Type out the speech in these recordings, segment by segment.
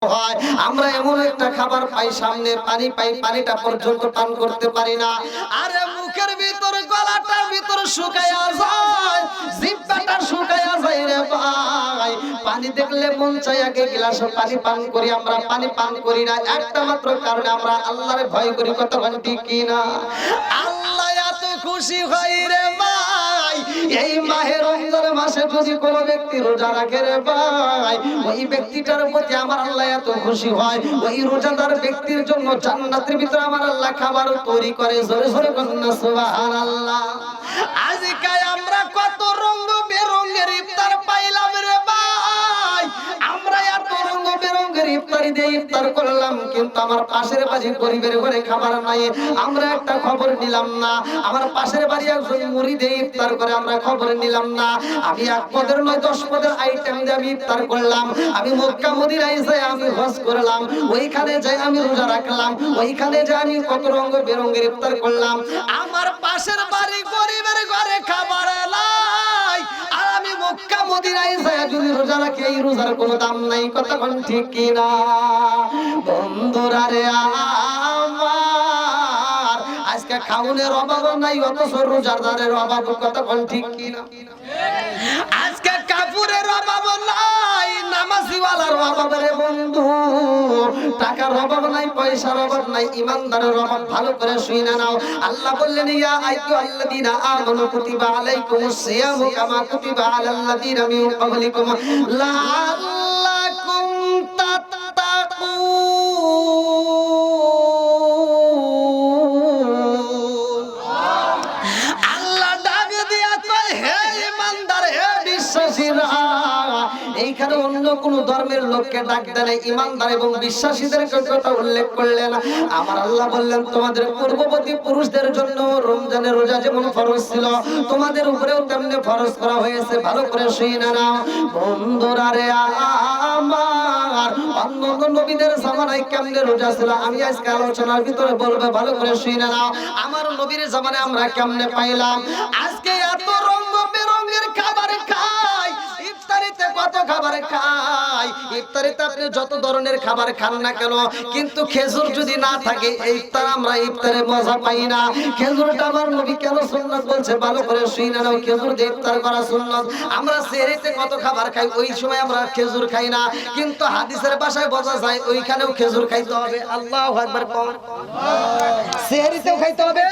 হয় আমরা এমন একটা খাবার পাই সামনে পানি পাই পানিটা পর্যন্ত পান করতে পারি না আরে মুখের ভিতর গলাটার ভিতর শুকায়া যায় জিহ্বাটা শুকায়া যায় রে ভাই পানি দেখলে মন চায় আগে গ্লাসে পানি পান করি আমরা পানি পান করি না একটা মাত্র কারণে আমরা আল্লাহর ভয় করি কথা বল ঠিক কি না আল্লাহ এত খুশি হয় রে ভাই এই মাহে রমজান মাসে যদি কোনো ব্যক্তি রোজা রাখে রে ভাই ওই ব্যক্তিটার প্রতি আমার আল্লাহ এত খুশি হয় ওই রোজাদার ব্যক্তির জন্য জান্নাতের ভিতরে আমার আল্লাহ খাবার তৈরি করে জোরে জোরে বলুন সুবহানাল্লাহ আজকে আমরা কত রং বেরঙের ইফতার পাইলাম রে ভাই আমরা এত রং বেরঙের ইফতারি দিয়ে ইফতার করলাম কিন্তু আমার পাশের বাড়ি গরিবের ঘরে খাবার নাই আমরা একটা খবর নিলাম না আমার পাশের বাড়ি একজন মুড়ি দিয়ে ইফতার করে আমরা খবর নিলাম না আমি এক পদের নয় 10 পদের আইটেম দিয়ে আমি ইফতার করলাম আমি মক্কা মদিনায় যাই আমি হজ করলাম ওইখানে যাই আমি রোজা রাখলাম ওইখানে যাই আমি কত রং বেরঙের ইফতার করলাম আমার পাশের বাড়ি গরিবের ঘরে খাবার নাই আর আমি মক্কা মদিনায় যাই যদি রোজা রাখি এই রোজার কোনো দাম নাই কথা কোন ঠিক কি না বন্ধুরা রে আমার আজকে খাওনের অভাব নাই অথচ রোজাদারের অভাব কথা কোন ঠিক কি না আজকে কাপুরের অভাব নাই নামাজিওয়ালার অভাব রে বন্ধু টাকার অভাব নাই পয়সার অভাব নাই ইমানদারের অভাব ভালো করে শুনে নাও আল্লাহ বললেন ইয়া আইয়ুহাল্লাযীনা আমানু কুতিবা আলাইকুমুস সিয়ামু কামা কুতিবা আলাল্লাযীনা মিন ক্বাবলিকুম লাআল্লাকুম তাত্তাকুন আল্লাহ ডাক দিয়া কয় হে ইমানদার হে বিশ্বাসীরা এইখানে অন্য কোন ধর্মের লোককে ডাক দেয় ইমানদার এবং বিশ্বাসীদের কথা উল্লেখ করলেন আমার আল্লাহ বললেন তোমাদের পূর্ববর্তী পুরুষদের জন্য রমজানের রোজা যেমন ফরজ ছিল তোমাদের উপরেও তেমনি ফরজ করা হয়েছে ভালো করে শুনে নাও বন্ধুরা রে আমার অন্য নবীদের জামানায় কেমনে রোজা ছিল আমি আজকে আলোচনার ভিতরে বলবো ভালো করে শুনে নাও আমার নবীর জামানায় আমরা কেমনে পাইলাম আজকে এত রং বেরঙের খাবার খাই ইফতারিতে কত খাবার খাই ইফতারিতে আপনি যত ধরনের খাবার খান না কেন কিন্তু খেজুর যদি না থাকে ইফতার আমরা ইফতারে মজা পাই না খেজুরটা আমার নবী কেন সুন্নাত বলছে ভালো করে শুনে নাও খেজুর দিয়ে ইফতার করা সুন্নাত আমরা সেহরিতে কত খাবার খাই ওই সময় আমরা খেজুর খাই না কিন্তু হাদিসের ভাষায় বোঝা যায় ওইখানেও খেজুর খাইতে হবে আল্লাহু আকবার কোন সেহরিতেও খাইতে হবে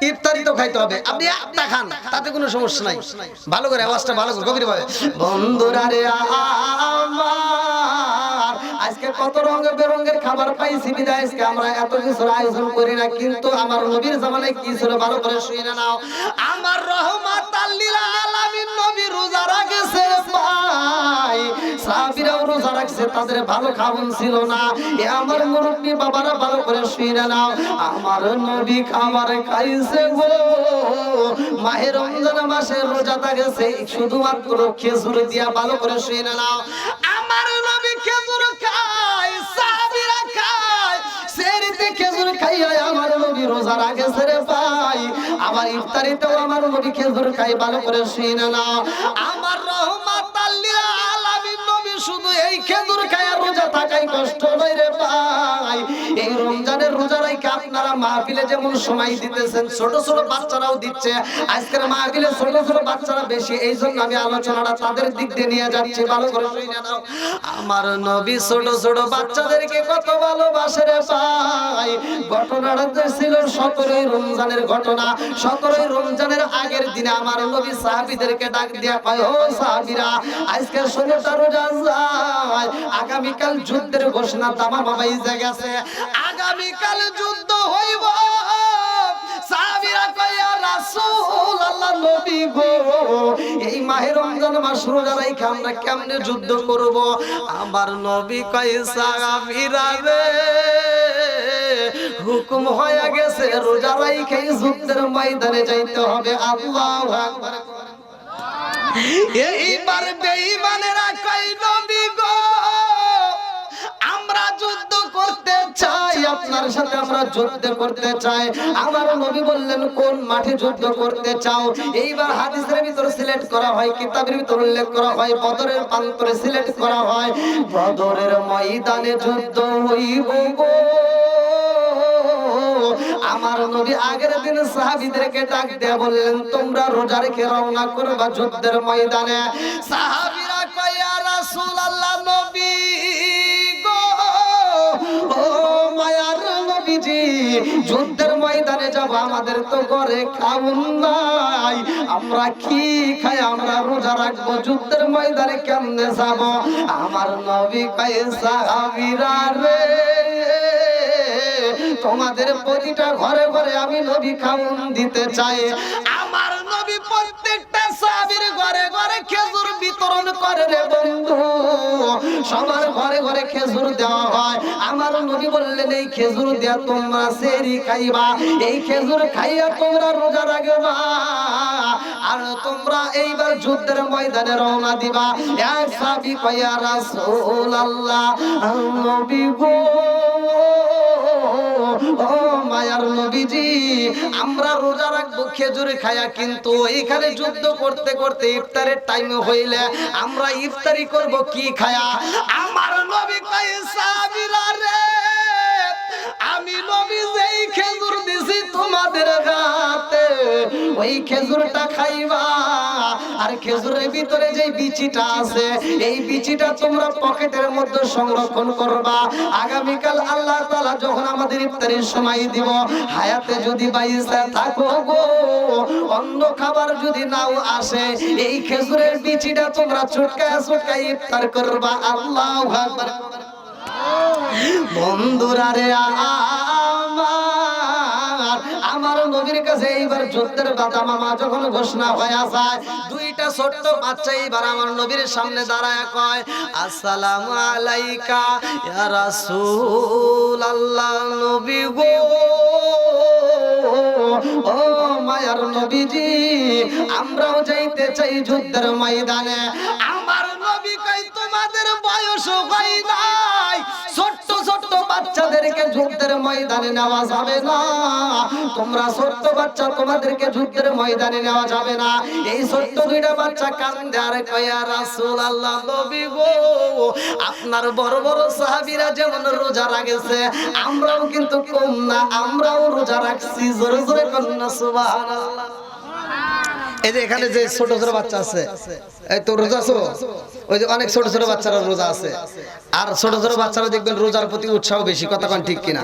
ইফতারিতেও খাইতে হবে আপনি একটা খান তাতে কোনো সমস্যা নাই ভালো করে আওয়াজটা ভালো করে গভীর ভাবে বন্ধুরা রে আমার আজকে কত রং বেরঙের খাবার পাইছি বিদায় আজকে আমরা এত কিছু আয়োজন করি না কিন্তু আমার নবীর জামানায় কি ছিল ভালো করে শুনে নাও আমার রহমাতাল লিল আলামিন নবী রোজা রাখছে ভাই সাহাবীরাও রোজা রাখছে তাদের ভালো খাবার ছিল না এ আমার মুরব্বি বাবারা ভালো করে শুনে নাও আমার নবী খাবার খাইছে গো মাহে রমজান মাসে রোজা থাকছে শুধুমাত্র খেজুর দিয়া ভালো করে শুনে নাও আমার নবী খেজুর খায় সাহাবীরা খায় সেহরিতে খেজুর খাইয়া আমার নবী রোজা রাখছে রে ভাই আবার ইফতারিতেও আমার নবী খেজুর খায় ভালো করে শুনে নাও আমার রহমাতাল লিল আলামিন নবী শুধু এই খেজুর খায় রোজা থাকাই কষ্ট নয় রে ভাই এই রমজানের রোজা রাখে আপনারা মাহফিলে যেমন সময় দিতেছেন ছোট ছোট বাচ্চারাও দিচ্ছে আজকের মাহফিলে ছোট ছোট বাচ্চারা বেশি এইজন্য আমি আলোচনাটা তাদের দিক দিয়ে নিয়ে যাচ্ছি ভালো করে শুনে নাও আমার নবী ছোট ছোট বাচ্চাদেরকে কত ভালোবাসে রে ভাই ঘটনাটা ছিল 17ই রমজানের ঘটনা 17ই রমজানের আগের দিনে আমার নবী সাহাবীদেরকে ডাক দিয়া কয় ও সাহাবীরা আজকে 16টা রোজা যায় আগামীকাল যুদ্ধের ঘোষণা তামাম হয়ে গেছে আগামীকাল যুদ্ধ হইব সাহাবীরা কয় ইয়া রাসূলুল্লাহ নবী গো এই মাহে রমজান মাস রোজা রাখে আমরা কেমনে যুদ্ধ করব আমার নবী কয় সাহাবীরা রে হুকুম হয়ে গেছে রোজা রাখে যুদ্ধের ময়দানে যাইতে হবে আল্লাহু আকবার এইবার বেঈমানেরা কয় নবী গো আমরা যুদ্ধ করতে চাই আপনারা তার সাথে আমরা যুদ্ধ করতে চাই। আমার নবী বললেন কোন মাঠে যুদ্ধ করতে চাও? এইবার হাদিসের ভিতর সিলেক্ট করা হয়, কিতাবের ভিতর উল্লেখ করা হয়, বদরের প্রান্তরে সিলেক্ট করা হয়, বদরের ময়দানে যুদ্ধ হইব গো। আমার নবী আগের দিন সাহাবীদেরকে ডাক দিয়ে বললেন তোমরা রোজা রেখে রওনা করবা যুদ্ধের ময়দানে। সাহাবীরা কয় ইয়া রাসূলুল্লাহ, নবী গো, ও মায়ার নবীজি, যুদ্ধের ময়দানে যাব, আমাদের তো ঘরে খাউন নাই, আমরা কি খাই, আমরা রোজা রাখবো, যুদ্ধের ময়দানে কেমনে যাব? আমার নবী কয় সাহাবীরা রে, তোমাদের প্রতিটা ঘরে ঘরে আমি নবী খাউন দিতে চাই। আমার নবী প্রত্যেকটা সাহাবীর ঘরে ঘরে খেজুর বিতরণ করে রে বন্ধু, সবার ঘরে ঘরে খেজুর দেওয়া হয়। আমার নবী বললেন এই খেজুর দিয়া তোমরা সেহরি খাইবা, এই খেজুর খাইয়া তোমরা রোজা রাখবা, আর তোমরা এইবার যুদ্ধের ময়দানে রওনা দিবা। এক সাহাবী কয় ইয়া রাসূলুল্লাহ, নবী গো, ও মায়ার নবীজি, আমরা রোজা রাখবো খেজুর খায়া, কিন্তু এইখানে যুদ্ধ করতে করতে ইফতারের টাইম হইলে আমরা ইফতারি করব কি খায়া? আমার নবী কয় সাহাবীরা রে, আমি নবী যেই খেজুর দিছি তোমাদের হাতে, ওই খেজুরটা খাইবা, আর খেজুরের ভিতরে যে বিচিটা আছে এই বিচিটা তোমরা পকেটের মধ্যে সংরক্ষণ করবা। আগামীকাল আল্লাহ তাআলা যখন আমাদের ইফতারের সময় দিব, হায়াতে যদি বাইসা থাকো গো, অন্য খাবার যদি নাও আসে, এই খেজুরের বিচিটা তোমরা চটকায় চটকায় ইফতার করবা। আল্লাহু আকবার। বন্ধুরা রে আমার নবীর কাছে এইবার যুদ্ধের বাদা মামা যখন ঘোষণা হয়ে যায়, দুইটা ছোট্ট বাচ্চা এইবার আমার নবীর সামনে দাঁড়ায় কয় আসসালামু আলাইকা ইয়া রাসূলুল্লাহ, নবী গো, ও মায়ার নবীজি, আমরাও যাইতে চাই যুদ্ধের ময়দানে। আমার নবী কয় তোমাদের বয়স হয় নাই, ছোট্ট ছোট্ট বাচ্চাদেরকে যুদ্ধের ময়দানে নেওয়া যাবে না, তোমরা ছোট্ট বাচ্চা, তোমাদেরকে যুদ্ধের ময়দানে নেওয়া যাবে না। এই ছোট্ট দুইটা বাচ্চা কান্দে আর কয় ইয়া রাসূলুল্লাহ, নবী গো, আপনার বড় বড় সাহাবীরা যেমন রোজা রাখছে, আমরাও কিন্তু কম না, আমরাও রোজা রাখছি। জোরে জোরে কন্যা সুবহানাল্লাহ। এই যে এখানে যে ছোট ছোট বাচ্চা আছে, এই তো রোজা আছো, ওই যে অনেক ছোট ছোট বাচ্চারা রোজা আছে, আর ছোট ছোট বাচ্চারা দেখবেন রোজার প্রতি উৎসাহ বেশি। কথা কোন ঠিক কিনা?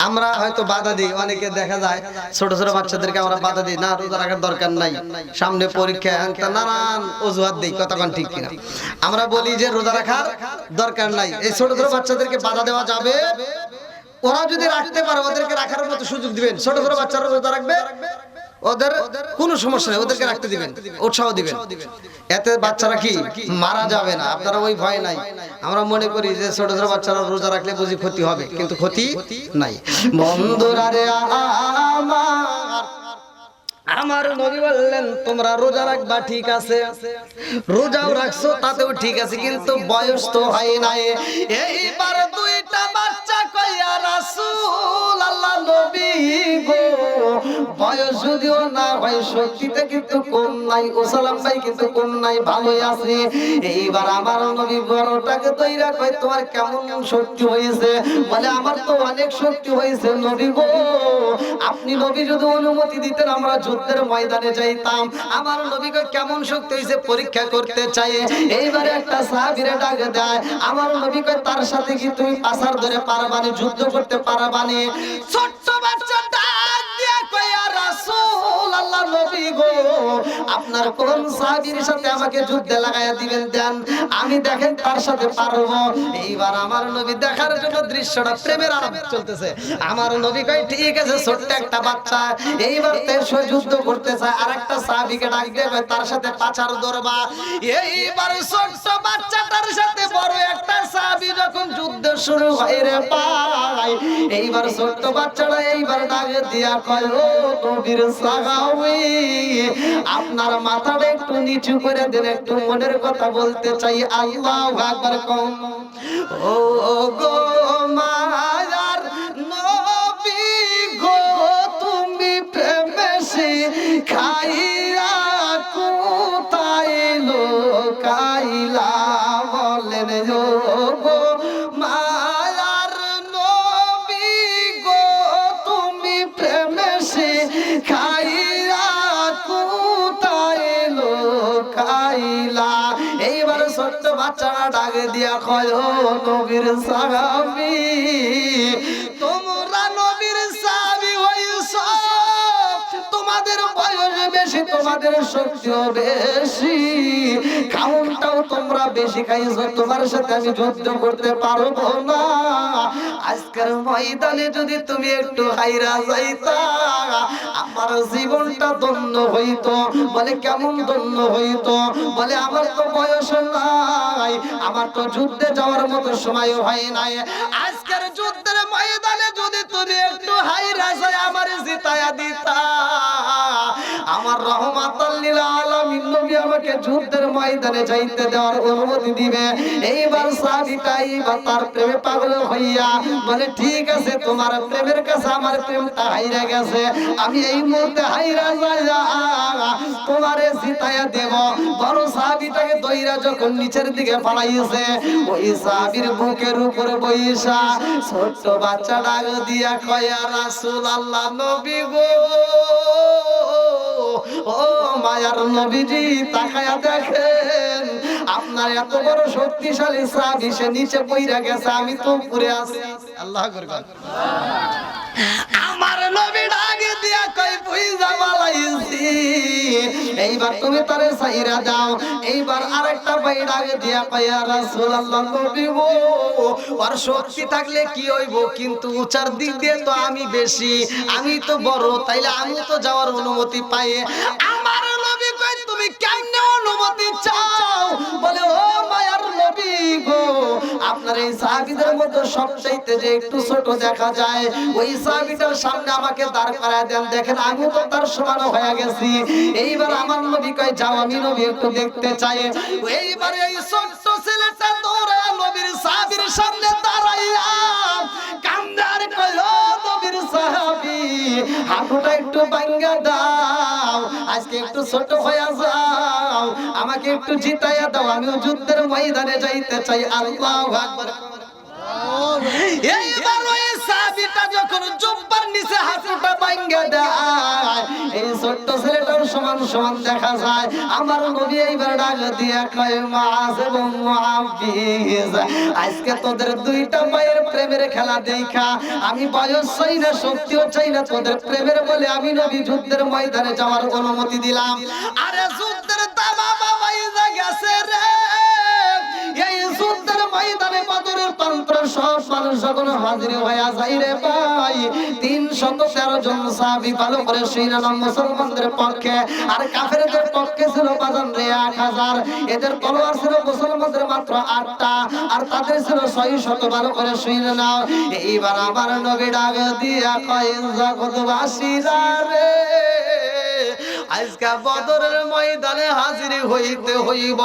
আমরা হয়তো বাধা দিই, অনেকে দেখা যায় ছোট ছোট বাচ্চাদেরকে আমরা বাধা দিই, না রোজা রাখার দরকার নাই, সামনে পরীক্ষা, নানান অজুহাত দিই। কথা কোন ঠিক কিনা? আমরা বলি যে রোজা রাখার দরকার নাই, এই ছোট ছোট বাচ্চাদেরকে বাধা দেওয়া যাবে, ওরা যদি রাখতে পারে ওদেরকে রাখার মতো সুযোগ দিবেন। ছোট ছোট বাচ্চারা রোজা রাখবে, ওদের কোনো সমস্যা নেই, ওদেরকে রাখতে দিবেন, উৎসাহ দিবেন, এতে বাচ্চারা কি মারা যাবে না। আপনারা ওই ভয় নাই। আমরা মনে করি যে ছোট ছোট বাচ্চারা রোজা রাখলে বুঝি ক্ষতি হবে, কিন্তু ক্ষতি নাই। বন্ধুরা রে আমার নবী বললেন তোমরা রোজা রাখবা, ঠিক আছে, রোজাও রাখছো তাতেও ঠিক আছে, কিন্তু বয়স তো হয় নাই। এইবার দুইটা বাচ্চা কয় ইয়া রাসূলুল্লাহ, নবী গো, বয়স যদিও না হয় শক্তিতে কিন্তু কম নাই, ওসালাম ভাই কিন্তু কম নাই, ভালোই আছে। এইবার আমার নবী বড়টাকে তৈরা কয় তোমার কেমন শক্তি হয়েছে? বলে আমার তো অনেক শক্তি হয়েছে নবী গো, আপনি নবী যদি অনুমতি দিতেন আমরা যুদ্ধের ময়দানে যাইতাম। আমার নবীকে কেমন শক্তি হয়েছে পরীক্ষা করতে চাই। এইবারে একটা সাহাবীরে ডাক দেয়, আমার নবীকে তার সাথে কি তুমি পাছার ধরে পারবানি, যুদ্ধ করতে পারবানি? ছোট্ট বাচ্চা ডাক দিয়া কয় ইয়া রাসূলুল্লাহ, নবী গো, আপনার কোন সাহাবীর সাথে আমাকে যুদ্ধে লাগায়া দিবেন, দেন আমি দেখেন তার সাথে পারবো। এইবার আমার নবী দেখার জন্য দৃশ্যটা প্রেমের আলাপ চলতেছে। আমার নবী কয় ঠিক আছে, ছোট্ট একটা বাচ্চা এইবার সে যুদ্ধ করতে চায়, আরেকটা সাহাবীকে ডাক দিয়ে কয় তার সাথে পাছার ধরবা। এইবার ছোট্ট বাচ্চাটার সাথে বড় একটা সাহাবী যখন যুদ্ধ শুরু হয় রে পায়, এইবার ছোট্ট বাচ্চাটা এইবার ডাক দিয়া কয় ও নবীর সাহাবী, আপনার মাথাটা একটু নিচু করে দেন, একটু মনের কথা বলতে চাই। আল্লাহু আকবার। কম ও গো মায়ার ডাক দিয়া কয় ও নবীর সাহাবী তোমরা নবীর সাহাবী হইছো তোমাদের বয়স বেশি তোমাদের শক্তিও বেশি খাউনটাও তোমরা বেশি খাইছো তোমার সাথে আমি যুদ্ধ করতে পারবো না আজকের ময়দানে যদি তুমি একটু হাইরা যাইতা আমার জীবনটা ধন্য হইতো বলে কেমন ধন্য হইতো বলে আমার তো বয়স নাই আমার তো যুদ্ধে যাওয়ার মতো সময় হয় নাই আজকের যুদ্ধের ময়দানে যদি তুমি একটু হাইরা যাই আমার জিতায়া দিতা আমার রহমাতুল লিল আলামিন নবী আমাকে যুদ্ধের ময়দানে যাইতে দেওয়ার অনুমতি দিবে এইবার সাহাবীটাই বা তার প্রেমে পাগল হইয়া বলে ঠিক আছে তোমার প্রেমের কাছে আমার প্রেমটা হাইরা গেছে আমি এই মুহূর্তে হাইরা যাই তোমারে জিতায়া দেব বড় সাহাবীটাকে দইরা যখন নিচের দিকে ফালাইছে ওই সাহাবীর বুকের উপরে বইসা ছোট বাচ্চা ডাক দিয়া কয় ইয়া রাসূলুল্লাহ নবী গো ও মায়ার নবীজি তাকায়া দেখেন আপনার এত বড় শক্তিশালী সাহাবী সে নিচে পইরা গেছে আমি তো উপরে আছি আল্লাহু আকবার আমার নবী ডাক দিয়া কই বুইজা বালাইছি এইবার তুমি তারে সাইরা দাও এইবার আরেকটা ভাই ডাক দিয়া কই ইয়া রাসূলুল্লাহ নবী গো ওর শক্তি থাকলে কি হইব কিন্তু উচার দিক দিয়ে তো আমি বেশি আমি তো বড় তাইলে আমি তো যাওয়ার অনুমতি পাই আমার নবী কই তুমি কেমনে অনুমতি চাও বলে ও মায়ার নবী গো আপনার এই সাহাবীদের মধ্যে সবচাইতে যে একটু ছোট দেখা যায় ওই সাহাবীটার সামনে আমাকে দাঁড় করায় দেন দেখেন আমি তো তার সমান হয়ে গেছি এইবার আমার নবী কয় যাও আমি নবী একটু দেখতে চাই এইবার এই ছোট ছেলেটা দৌড়ায় নবীর সাহাবীর সামনে দাঁড়াইয়া কান্দার কয় ও নবীর সাহাবী হাঁটুটা একটু ভাঙা দাও আজকে একটু ছোট হয়ে যাও আমাকে একটু জিতাইয়া দাও আমিও যুদ্ধের ময়দানে যাইতে চাই আল্লাহু আকবার এইবার ওই সাহাবীটা যখন জুব্বার নিচে হাঁটুটা ভাঙা দেয় এই ছোট্ট ছেলেটার সমান সমান দেখা যায় আমার নবী এইবার ডাক দিয়া কয় মুআজ এবং মুআবিজ আজকে তোদের দুইটা মায়ের প্রেমের খেলা দেখা আমি বয়স চাই না শক্তিও চাই না তোদের প্রেমের বলে আমি নবী যুদ্ধের ময়দানে যাওয়ার অনুমতি দিলাম আরে যুদ্ধের দামামা বাইজা গেছে রে এই যুদ্ধের ময়দানে বদরের তন্ত্র সব মানুষ যখন হাজির হয়ে যায় রে ভাই 313 জন সাহাবী ভালো করে শুনে নাম মুসলমানদের পক্ষে আর কাফেরদের পক্ষে ছিল বাজান রে 1000 এদের তলোয়ার ছিল মুসলমানদের মাত্র 8টা আর তাদের ছিল 600 ভালো করে শুনে নাও এইবার আমার নবী ডাক দিয়া কয় জগৎবাসীরা রে আজকে বদরের ময়দানে হাজির হইতে হইব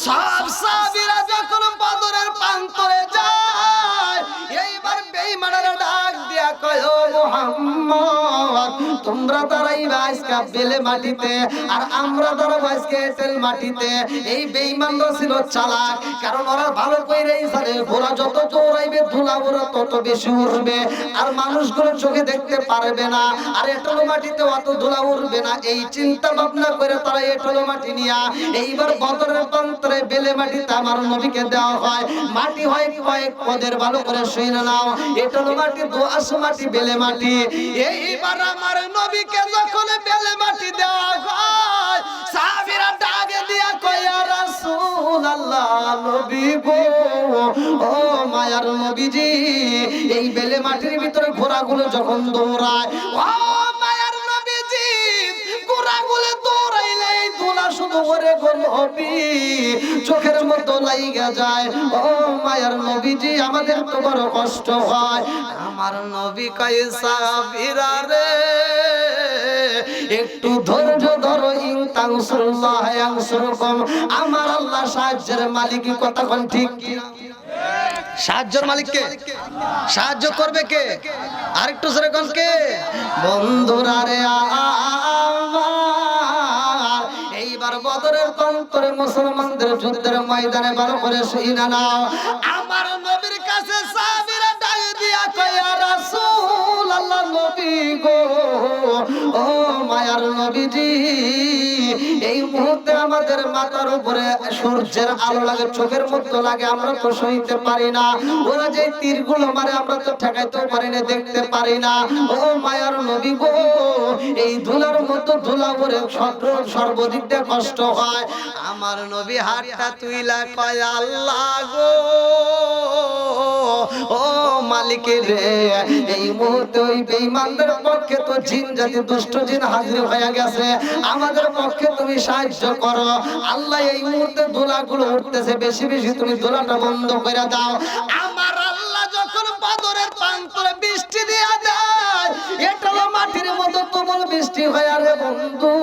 সব সাহাবীরা যখন বদরের প্রান্তরে যায় এইবার বেঈমানরা ডাক দিয়া কয় ও মুহাম্মদ তোমরা দাঁড়াইবা আজকে বেলে মাটিতে আর আমরা দাঁড়াবো আজকে তেল মাটিতে এই বেঈমানরা ছিল চালাক কারণ ওরা ভালো কইরাই জানে ঘোড়া যত দৌড়াইবে ধুলা ওরা তত বেশি উড়বে আর মানুষগুলো চোখে দেখতে পারবে না আর এটলো মাটিতে অত ধুলা উড়বে না এই চিন্তা ভাবনা করে তারা এটলো মাটি নিয়া এইবার বদরের প্রান্তরে বেলে মাটিতে আমার নবীকে দেওয়া হয় মাটি হয় কয়েক পদের ভালো করে শুনে নাও এটলো মাটি দোআঁশ মাটি বেলে মাটি এইবার আমার নবীকে যখন বেলে মাটি দেওয়া হয় সাহাবীরা ডাক দিয়া কয় ইয়া রাসূলুল্লাহ নবী গো ও মায়ার নবীজি এই বেলে মাটির ভিতরে ঘোড়াগুলো যখন দৌড়ায় ও মায়ার নবীজি ঘোড়াগুলো দৌড়াইলে ধুলা শুধু ওরে গোলবি চোখের মধ্যে লাইগা যায় ও মায়ার নবীজি আমাদের তো বড় কষ্ট হয় আমার নবী কয় সাহাবীরা রে একটু ধৈর্য ধরো ইন তানসুরুল্লাহ ইয়ানসুরকুম আমার আল্লাহ সাহায্যের মালিক কথা কোন ঠিক সাহায্যের মালিক কে সাহায্য করবে কে আরেকটু জোরে কোন কে বন্ধুরা রে আমার এইবার বদরের প্রান্তরে মুসলমানদের যুদ্ধের ময়দানে ভালো করে শুইনা নাও আমার নবীর কাছে সাহাবীরা ডাক দিয়া কয় ইয়া রাসূলুল্লাহ নবী গো ও মায়ার নবীজি এই মুহূর্তে আমাদের আমাদের মাথার উপরে সূর্যের আলো লাগে, চোখের মধ্যে লাগে, আমরা তো সইতে পারি না। ওরা যে তীরগুলো মারে আমরা তো ঠেকাইতেও পারি না, দেখতে পারি না। ও মায়ার নবী গো, এই ধুলার মধ্যে ধুলা পড়ে সর্বদিক দিয়ে কষ্ট হয়। আমার নবী হাতটা তুইলা কয় আল্লাহ গো, ও মালিক রে, এই মুহূর্তে ওই বেঈমানদের পক্ষে তো জিন জাতি দুষ্ট জিন হাজির হয়ে গেছে, আমাদের পক্ষে তুমি সাহায্য করো। আল্লাহ এই মুহূর্তে ধুলাগুলো উঠতেছে, বেশি বেশি তুমি ধুলাটা বন্ধ করে দাও। আমার আল্লাহ যখন বদরের প্রান্তরে বৃষ্টি দিয়ে দেয়, এটালো মাটির মতো তুমুল বৃষ্টি হয়ে রে বন্ধু,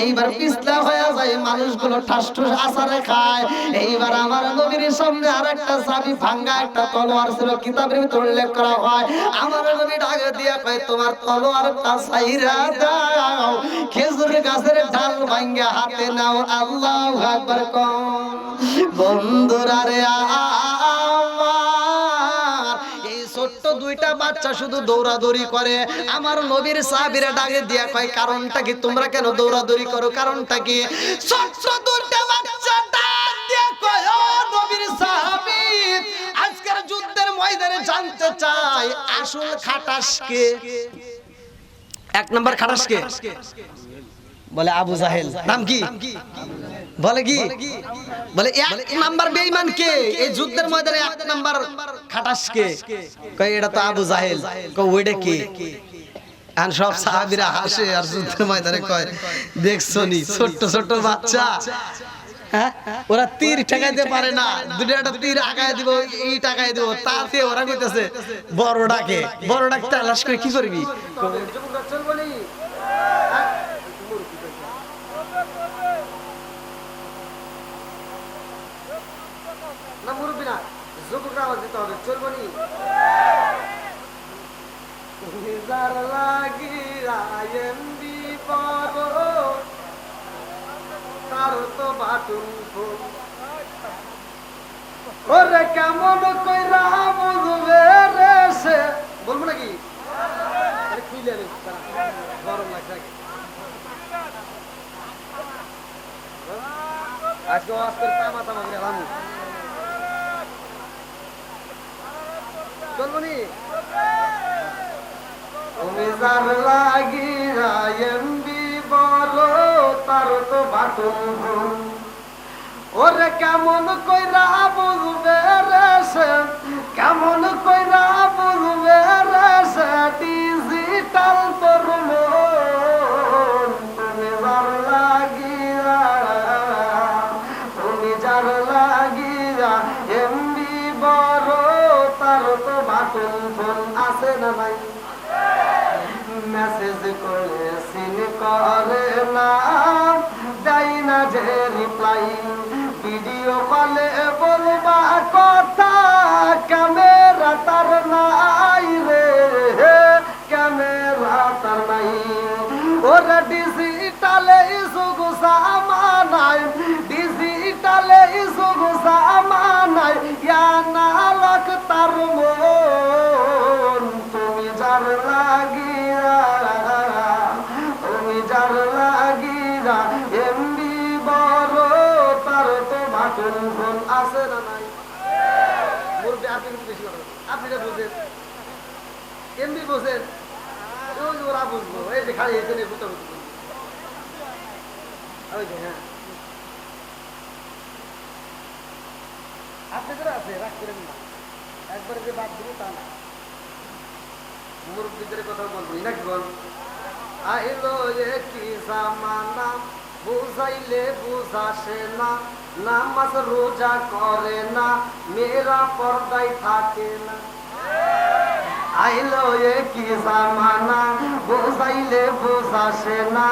এইবার পিছলা হয়ে যায়, মানুষগুলো ঠাস ঠুস আছাড়ে খায়। এইবার আমার নবীর সামনে আর একটা চাবি ভাঙ্গা একটা তলোয়ার ছিল, কিতাবের ভিতরে উল্লেখ করা হয়। আমার নবী ডাক দিয়ে কয় তোমার তলোয়ারটা ছাইরা দাও, খেজুর গাছের ডাল ভাঙ্গা হাতে নাও, আল্লাহু আকবার কও। বন্ধুরা রে আমার, এই ছোট্ট দুইটা বাচ্চা শুধু দৌড়াদৌড়ি করে। আমার নবীর সাহাবীরা ডাকে দিয়া কয় কারণটা কি, তোমরা কেন দৌড়াদৌড়ি করো, কারণটা কি? ছোট্ট দুইটা বাচ্চা ডাক দিয়া কয় ও নবীর সাহাবী, আজকের যুদ্ধের ময়দানে জানতে চাই আসল খাটাস কে। এক নাম্বার খাটাস কে? বলে আবু জাহেল। নাম কি? বলে কি? বলে এক নাম্বার বেঈমান কে এই যুদ্ধের ময়দানে, এক নাম্বার খাটাস কে? কই এটা তো আবু জাহেল। কই ওইটা কে? আর সব সাহাবীরা হাসে আর যুদ্ধের ময়দানে কয় দেখছনি ছোট ছোট বাচ্চা, হ্যাঁ ওরা তীর ঠেকাইতে পারে না, দুইটা তীর আগায় দিব, এই টাকায় দিব, তাতে ওরা কইতেছে বড় ডাকে, বড় ডাক তালাশ করে কি করবি? না মুরব্বি না, যুবকরা আওয়াজ দিতে হবে, চলবো নি? নিজার লাগি রায়েন্দি পারো, তার তো বাটুন ফুল, ওরে কেমন কইরা বুঝবে রে সে। বলবো নাকি? খুইলে নি, গরম লাগছে আজকে, আজকে তামা তামা করে রামু চলবনি। তুমি যার লাগি রায়েন্দি বলো, তার তো বাটুন ফুল, ওরে কেমন কইরা বুঝবে রে সে, কেমন কইরা বুঝবে রে সে, ডিজিটাল তোর মন। তুমি যার লাগিয়া, তুমি যার লাগিয়া এমবি বড়, তার তো বাটুন ফোন আছে না নাই? মেসেজ করে সিন করে না, দেয় না যে রিপ্লাই, ভিডিও কলে বলবা কথা, ক্যামেরা তার নাই রে, ক্যামেরা তার নাই। ওরা ডিজিটালে যুগ জামানায়, ডিজিটালে যুগ জামানায়, ইয়ানালক তার মন। তুমি যার লাগিয়া, তুমি যার লাগিয়া এমবি বড়, তার তো বাটুন ফোন আছে না নাই? মুরব্বি আপনি কিন্তু বেশি কথা, আপনি যা বুঝেন এমবি বুঝেন, ওরা বুঝবো। এই যে খালি এসে নেই বুঝতে বুঝবো, ওই যে হ্যাঁ আপনি যারা আছে রাগ করেন না, একবারে যে বাদ দিব তা না, মুরব্বিদের কথা বলবো নাকি বল। আইলো কি জামানা, বুঝাইলে বুঝাসে না, নামাজ রোজা করে না, মেয়েরা পর্দায় থাকে না। আইলো কি জামানা, বুঝাইলে বুঝাসে না,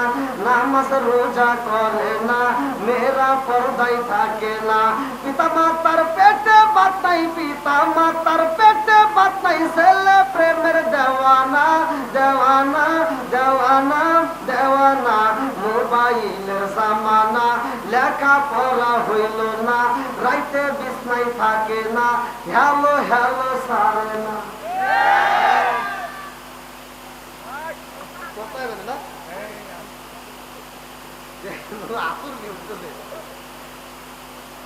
নামাজ রোজা করে না, মেয়েরা পর্দায় থাকে না। পিতা মাতার পেটে ভাত নাই, পিতা মাতার পেটে ভাত নাই, ছেলে প্রেমের দেওয়ানা, দেওয়ানা, দেওয়ানা, দেওয়ানা। মোবাইলের জামানা, লেখা পড়া হইল না, রাইতে বিছনায় থাকে না, হ্যালো হ্যালো সারে না। কথা হবে না? আসুর কি উঠতেছে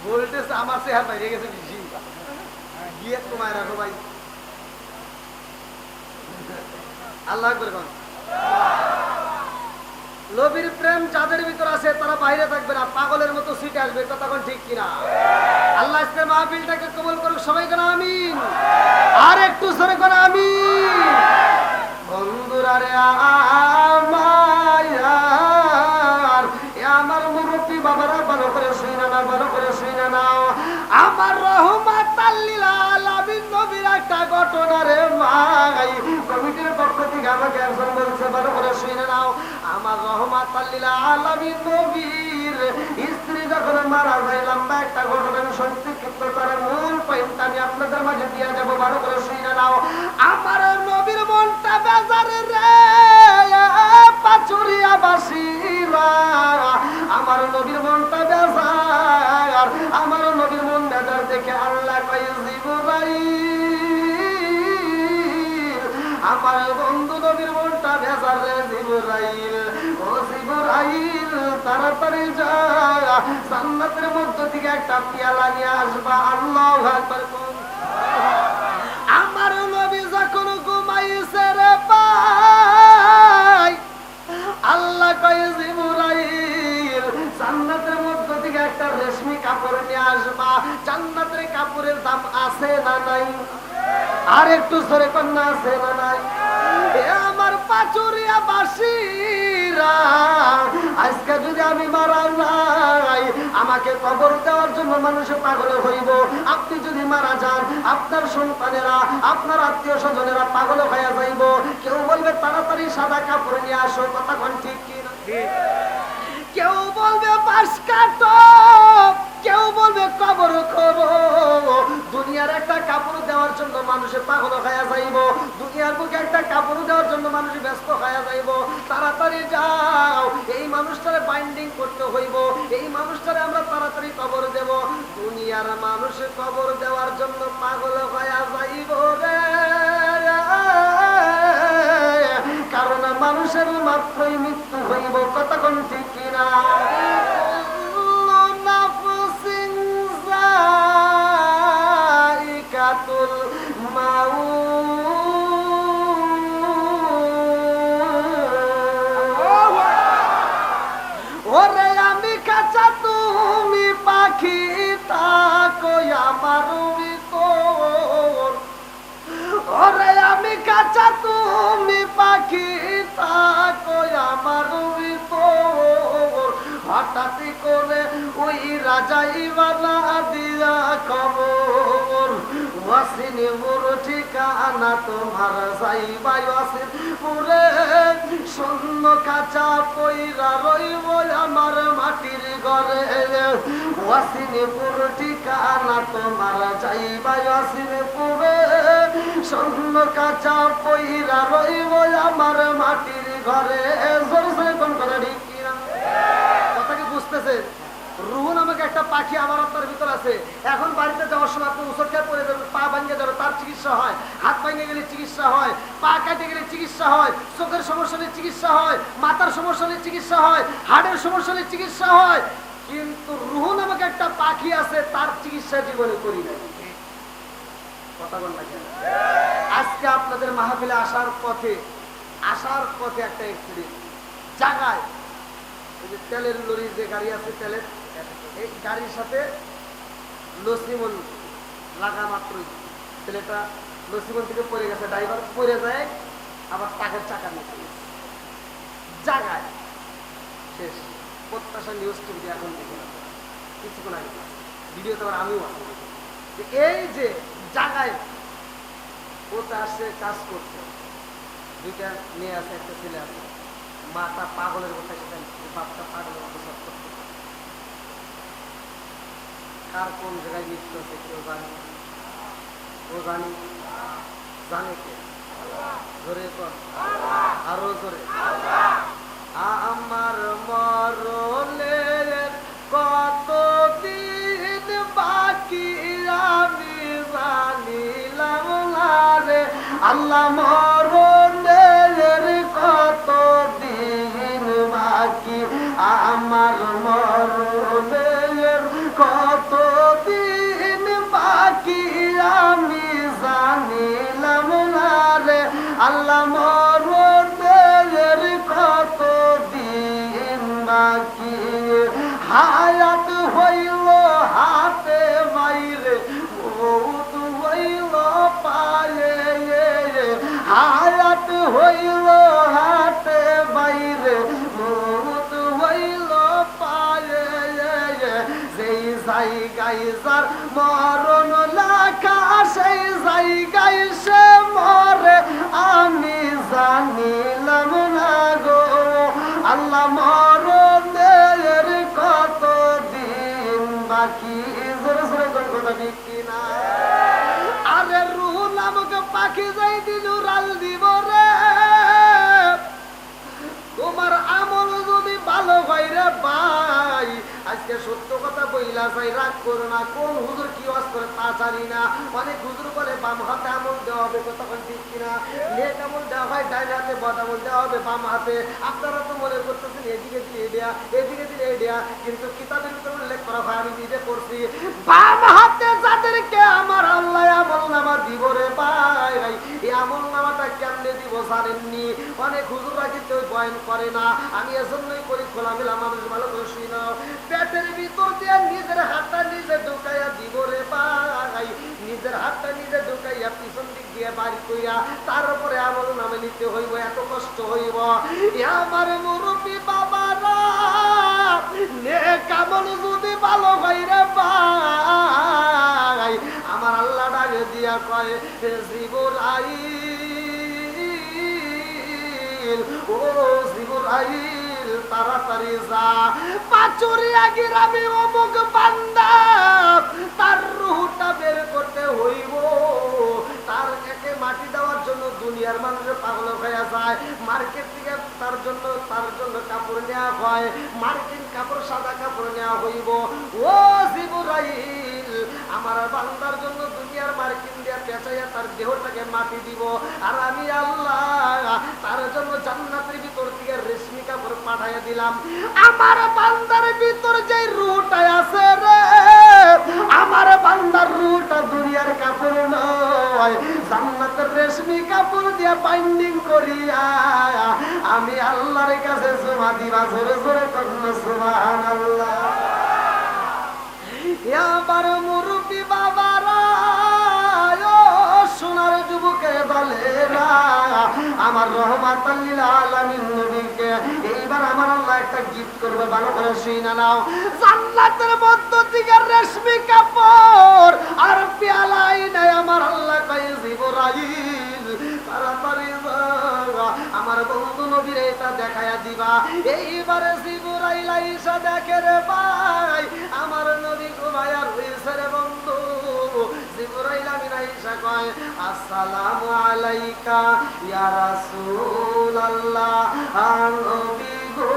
ভোল্টেজ আমার চেহার বাইরে গেছে বেশি গিয়ে তোমায় রাখো ভাই আল্লাহ করে কোন নবীর প্রেম যাদের ভিতর আছে তারা বাইরে থাকবে না পাগলের মতো সিটে আসবে কতক্ষণ ঠিক কিনা আল্লাহ আজকের মাহফিলটাকে কবুল করুক সবাই কেন আমিন আর একটু সরে কেন আমিন বন্ধুরা রে আমার মুরব্বী বাবারা ভালো করে শুনে না ভালো করে শুনে নাও আমার রহমাতাল লিল আলামিন নবীর একটা ঘটনা রে ভাই কমিটির পক্ষ থেকে আমাকে একজন বলছে ভালো করে শুনে নাও আমার রহমাতাল লিল আলামিন নবীর স্ত্রী যখন মারা যায় লম্বা একটা ঘটনা সংক্ষিপ্ত তার মূল পয়েন্ট আমি আপনাদের মাঝে দিয়ে যাব ভালো করে শুনে নাও আমার নবীর মনটা বেজারে রে পাচুরিয়া বাসীরা আমার নবীর মনটা বেজার আমার নবীর মন বেজার দেখে আল্লাহ কয় জিবরাইল আমার বন্ধু নবীর মনটা বেজার রে জিবরাইল ও জিবরাইল তাড়াতাড়ি যা জান্নাতের মধ্য থেকে একটা পেয়ালা নিয়ে আসবা আল্লাহু আকবার আমার নবী যখন ঘুমাইছে রে পাই আল্লাহ কয় জিবরাইল জান্নাতের মধ্য থেকে একটা রেশমি কাপড় নিয়ে আসবা জান্নাতের কাপড়ের দাম আছে না নাই আর একটু সরে কন্যা আছে না নাই আমার পাচুরিয়া বাসীরা আজকে যদি আমি মারা নাই আমাকে কবর দেওয়ার জন্য মানুষে পাগল হইব আপনি যদি মারা যান আপনার সন্তানেরা আপনার আত্মীয় স্বজনেরা পাগল হয়ে যাইব কেউ বলবে তাড়াতাড়ি সাদা কাপড় নিয়ে আসো কথা কোন ঠিক কি না কেউ বলবে বাঁশ কাটো কেউ বলবে কবর করো দুনিয়ার একটা কাপড় দেওয়ার জন্য মানুষের পাগল হয়ে যাইব দুনিয়ার বুকে একটা কাপড় দেওয়ার জন্য মানুষ ব্যস্ত হয়ে যাইব তাড়াতাড়ি যাও এই মানুষটারে বাইন্ডিং করতে হইব এই মানুষটারে আমরা তাড়াতাড়ি কবর দেব দুনিয়ার মানুষ কবর দেওয়ার জন্য পাগল হয়ে যাইব রে কারণ মানুষের মাত্রই মৃত্যু হইব কতক্ষণ ঠিক কিনা ওরে আমি কাঁচা তুমি পাখি তাকো আমার ভিতর ওরে আমি কাঁচা তুমি পাখি তাকো আমার ভিতর হঠাৎ করে ওই রাজাই বানা দিয়া খবর ওয়াসিন মোর ঠিকানা তোমার যাইবাই ওয়াসিন পুরে শূন্য কাঁচা পইরা রইব আমার মাটির ঘরে ওয়াসিন পুর ঠিকানা তোমার যাইবাই ওয়াসিন পুরে শূন্য কাঁচা পইরা রইব আমার মাটির ঘরে জোর জোরে কোন কথা ঠিক কিনা কথা কি বুঝতেছেন রুহ নামক একটা পাখি আমার আপনার ভিতর আছে এখন বাড়িতে যাওয়ার সময় আপনি উচট খেয়ে পড়ে যাবেন পা ভাঙে যাবে তার চিকিৎসা হয় হাত ভেঙে গেলে চিকিৎসা হয় পা কাটে গেলে চিকিৎসা হয় চোখের সমস্যা নিয়ে চিকিৎসা হয় মাথার সমস্যা নিয়ে চিকিৎসা হয় হাড়ের সমস্যা নিয়ে চিকিৎসা হয় কিন্তু রুহ নামক একটা পাখি আছে তার চিকিৎসা জীবনে করি নাই কথা বল না আজকে আপনাদের মাহফিলে আসার পথে একটা অ্যাক্সিডেন্ট জায়গায় ওই যে তেলের লরি যে গাড়ি আছে তেলের এই গাড়ির সাথে লসিমন লাগা মাত্রই ছেলেটা লসিমন থেকে পড়ে গেছে ড্রাইভার পড়ে যায় আবার টাকার চাকা নিতে জায়গায় শেষ প্রত্যাশা নিউজ টিভি এখন দেখে না কিছুক্ষণ আগে ভিডিওতে আবার আমিও আছি এই যে জায়গায় ওটা আসছে কাজ করছে দুইটা মেয়ে আছে একটা ছেলে আছে মাটা পাগলের কথা সেখানে বাপটা পাগলের মতো সব করতে কার কোন জায়গায় মৃত্যু আছে কেউ জানে ও জানি জানে কে জোরে কর আরো জোরে আমার মরণের কতদিন বাকি আমি জানিলাম না রে আল্লাহ মরণের কতদিন বাকি আমার আমার মরণের কতদিন বাকি আমি জানিলাম না রে আল্লাহ মরণের কতদিন বাকি হায়াত হইল হাতে মাইরে মৌত হইল পায়ে হায়াত হইল হাতে বাইরে মৌত হইল পায়ে যেই জায়গায় যার মরণ লেখা সেই জায়গায় সে মরে আমি জানিলাম না গো আল্লাহ মরণের কতদিন বাকি জোরে জোরে কথা ঠিক কিনা আরে রুহ নামক পাখি যাই দিল উড়াল দিব রে তোমার আমল যদি ভালো হয় রে ভাই আজকে সত্য কথা বইলা যাই রাগ করো না কোন হুজুর কি ওয়াজ করে তা জানি না অনেক হুজুর বলে বাম হাতে আমল দেওয়া হবে তখন ঠিক কিনা নেক আমল দেওয়া হয় ডাইন হাতে বদ আমল দেওয়া হবে বাম হাতে আপনারা তো মনে করতেছেন এদিকে দিলে এডিয়া এদিকে দিলে এডিয়া কিন্তু কিতাবের ভিতরে উল্লেখ করা হয় আমি নিজে পড়ছি বাম হাতে যাদেরকে আমার আল্লাহ আমল নামা দিব রে ভাই এই আমল নামাটা কেমনে দিব জানেননি অনেক হুজুররা কিন্তু বয়ান করে না আমি এজন্যই করি খোলামেলা মানুষ ভালো করে শুই না পেটের ভিতর দিয়ে নিজের হাতটা নিজে ঢুকাইয়া দিব রে ভাই নিজের হাতটা নিজে ঢুকাইয়া পিছন দিক দিয়ে বাড়ি কইয়া তারপরে আমল নামে নিতে হইব এত কষ্ট হইব আমার মুরব্বী বাবারা নেক আমল যদি ভালো হয় রে ভাই আমার আল্লাহ ডাকে দিয়া কয় জিবরাইল ও জিবরাইল তাড়াতাড়ি যা পাচুরিয়া গিরামে অমুক বান্দা তার রূহটা বের করতে হইব তার একে মাটি দেওয়ার জন্য দুনিয়ার মানুষের পাগল হয়ে যায় মার্কেট থেকে তার জন্য কাপড় নেওয়া হয় মার্কিন কাপড় সাদা কাপড় নেওয়া হইব ও জিবরাইল আমার বান্দার জন্য দুনিয়ার মার্কিন দিয়ে পেঁচাইয়া তার দেহটাকে মাটি দিব আর আমি আল্লাহ তার জন্য জান্নাতের ভিতর থেকে রেশমি কাপড় পাঠাইয়া দিলাম আমার বান্দার ভিতর যে রূহটা আছে রে আমার বান্দার রূহটা দুনিয়ার কাপড় নয় জান্নাতের রেশমি কাপড় দিয়ে বাইন্ডিং করিয়া আমি আল্লাহর কাছে জমা দিবা জোরে জোরে করুন সুবহানাল্লাহ আমার মুরব্বী বাবারা সোনার যুবকে বলেরা আমার রহমাতাল লিল আলামিন নবীকে এইবার আমার আল্লাহ একটা গিফট করবে ভালো করে শুনে নাও জান্নাতের মধ্য থেকে রেশমি কাপড় আর পেয়ালাই নাই আমার আল্লাহ কয় জিবরাইল তাড়াতাড়ি আমার বন্ধু নবীর এটা দেখায়া দিবা এইবারে জিবরাইল আইসা দেখে রে ভাই আমার নবী ঘুমায়া রইছে রে বন্ধু জিবরাইল আমিন আইসা কয় আসসালামু আলাইকা ইয়া রাসূলুল্লাহ নবী গো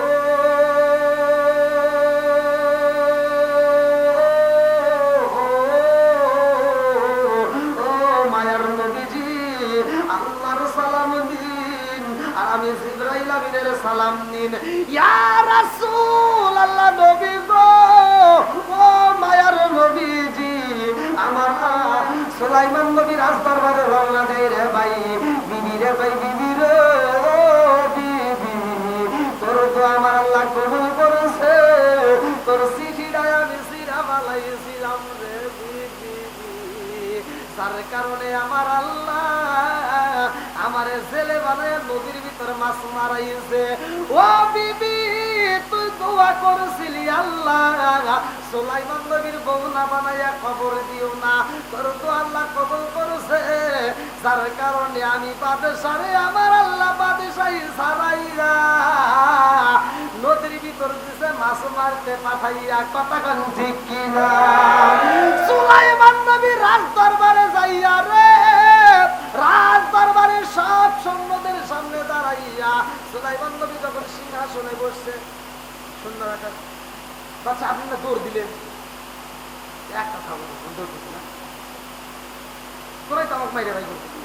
ও মায়ার নবীজি আল্লাহর সালাম দিন আর আমি জিবরাইল আমিনের সালাম দিন ইয়া রাসূলুল্লাহ নবী গো ও মায়ার নবীজি আমার সুলাইমান নবী রাজদরবারে রওনা দেয় রে ভাই বিবি রে ভাই বিবি রে ও বিবি তোর তো আমার আল্লাহ কবুল করেছে তোর চিঠিটা আমি সিরা বালাইছিলাম রে বিবি তার কারণে আমার আল্লাহ আমারে জেলে বানায় নদীর ভিতরে মাছ মারাইছে ও বিবি তুই দোয়া করছিলি আল্লাহ সুলাইমান নবীর বউ না বানাইয়া খবর দিও না তোর তো আল্লাহ কবুল করেছে যার কারণে আমি বাদশারে আমার আল্লাহ বাদশাহী ছাড়াইয়া নদীর ভিতর দিছে মাছ মারতে পাঠাইয়া কথা কান ঠিক কিনা সুলাইমান নবী রাজ দরবারে যাইয়া রে রাজ দরবারে সব সৈন্যদের সামনে দাঁড়াইয়া সুলাইমান নবী যখন সিংহাসনে বসছে সুন্দর একটা বাচ্চা আপনি না দৌড় দিলেন এক কথা বলুন দৌড় দিচ্ছি না তোরাই তো আমাকে মাইরে ভাই বলছি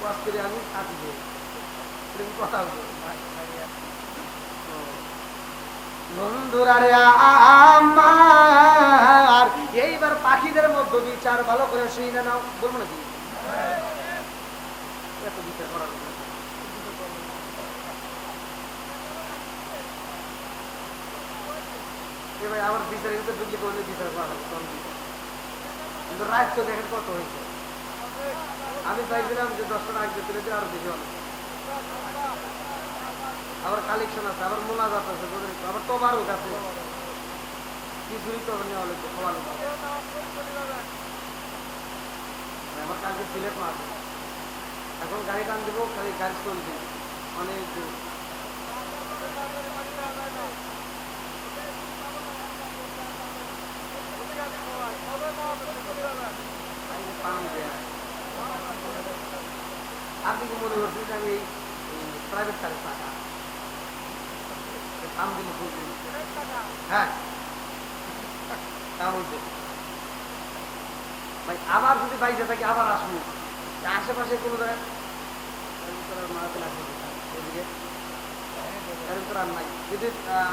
ওয়াজ করে আমি কাটি দেই কথা বন্ধুরা রে আমার এইবার পাখিদের মধ্যে বিচার ভালো করে শুনে নাও বলবো নাকি এত বিচার করার ভাই আমার বিচার কিন্তু ঢুকলে করলে বিচার করা হবে কিন্তু রাত তো দেখেন কত হয়েছে আমি চাইছিলাম যে 10টা রাখ দিতে আরো বেশি হবে আবার কালেকশন আছে আবার মোনাজাত আছে আবার তোবারক আছে কিছুই তো নেওয়া লাগবে খাওয়া লাগবে আমার কালকে সিলেট মাছ এখন গাড়ি টান দেবো খালি গাড়ি চলবে অনেক দূর আপনি কি মনে করছেন যে আমি প্রাইভেট সার্ভিস টাকা হ্যাঁ ভাই আবার যদি বাইরে থাকি আবার আসবো আশেপাশে কোনো জায়গায় নাই যদি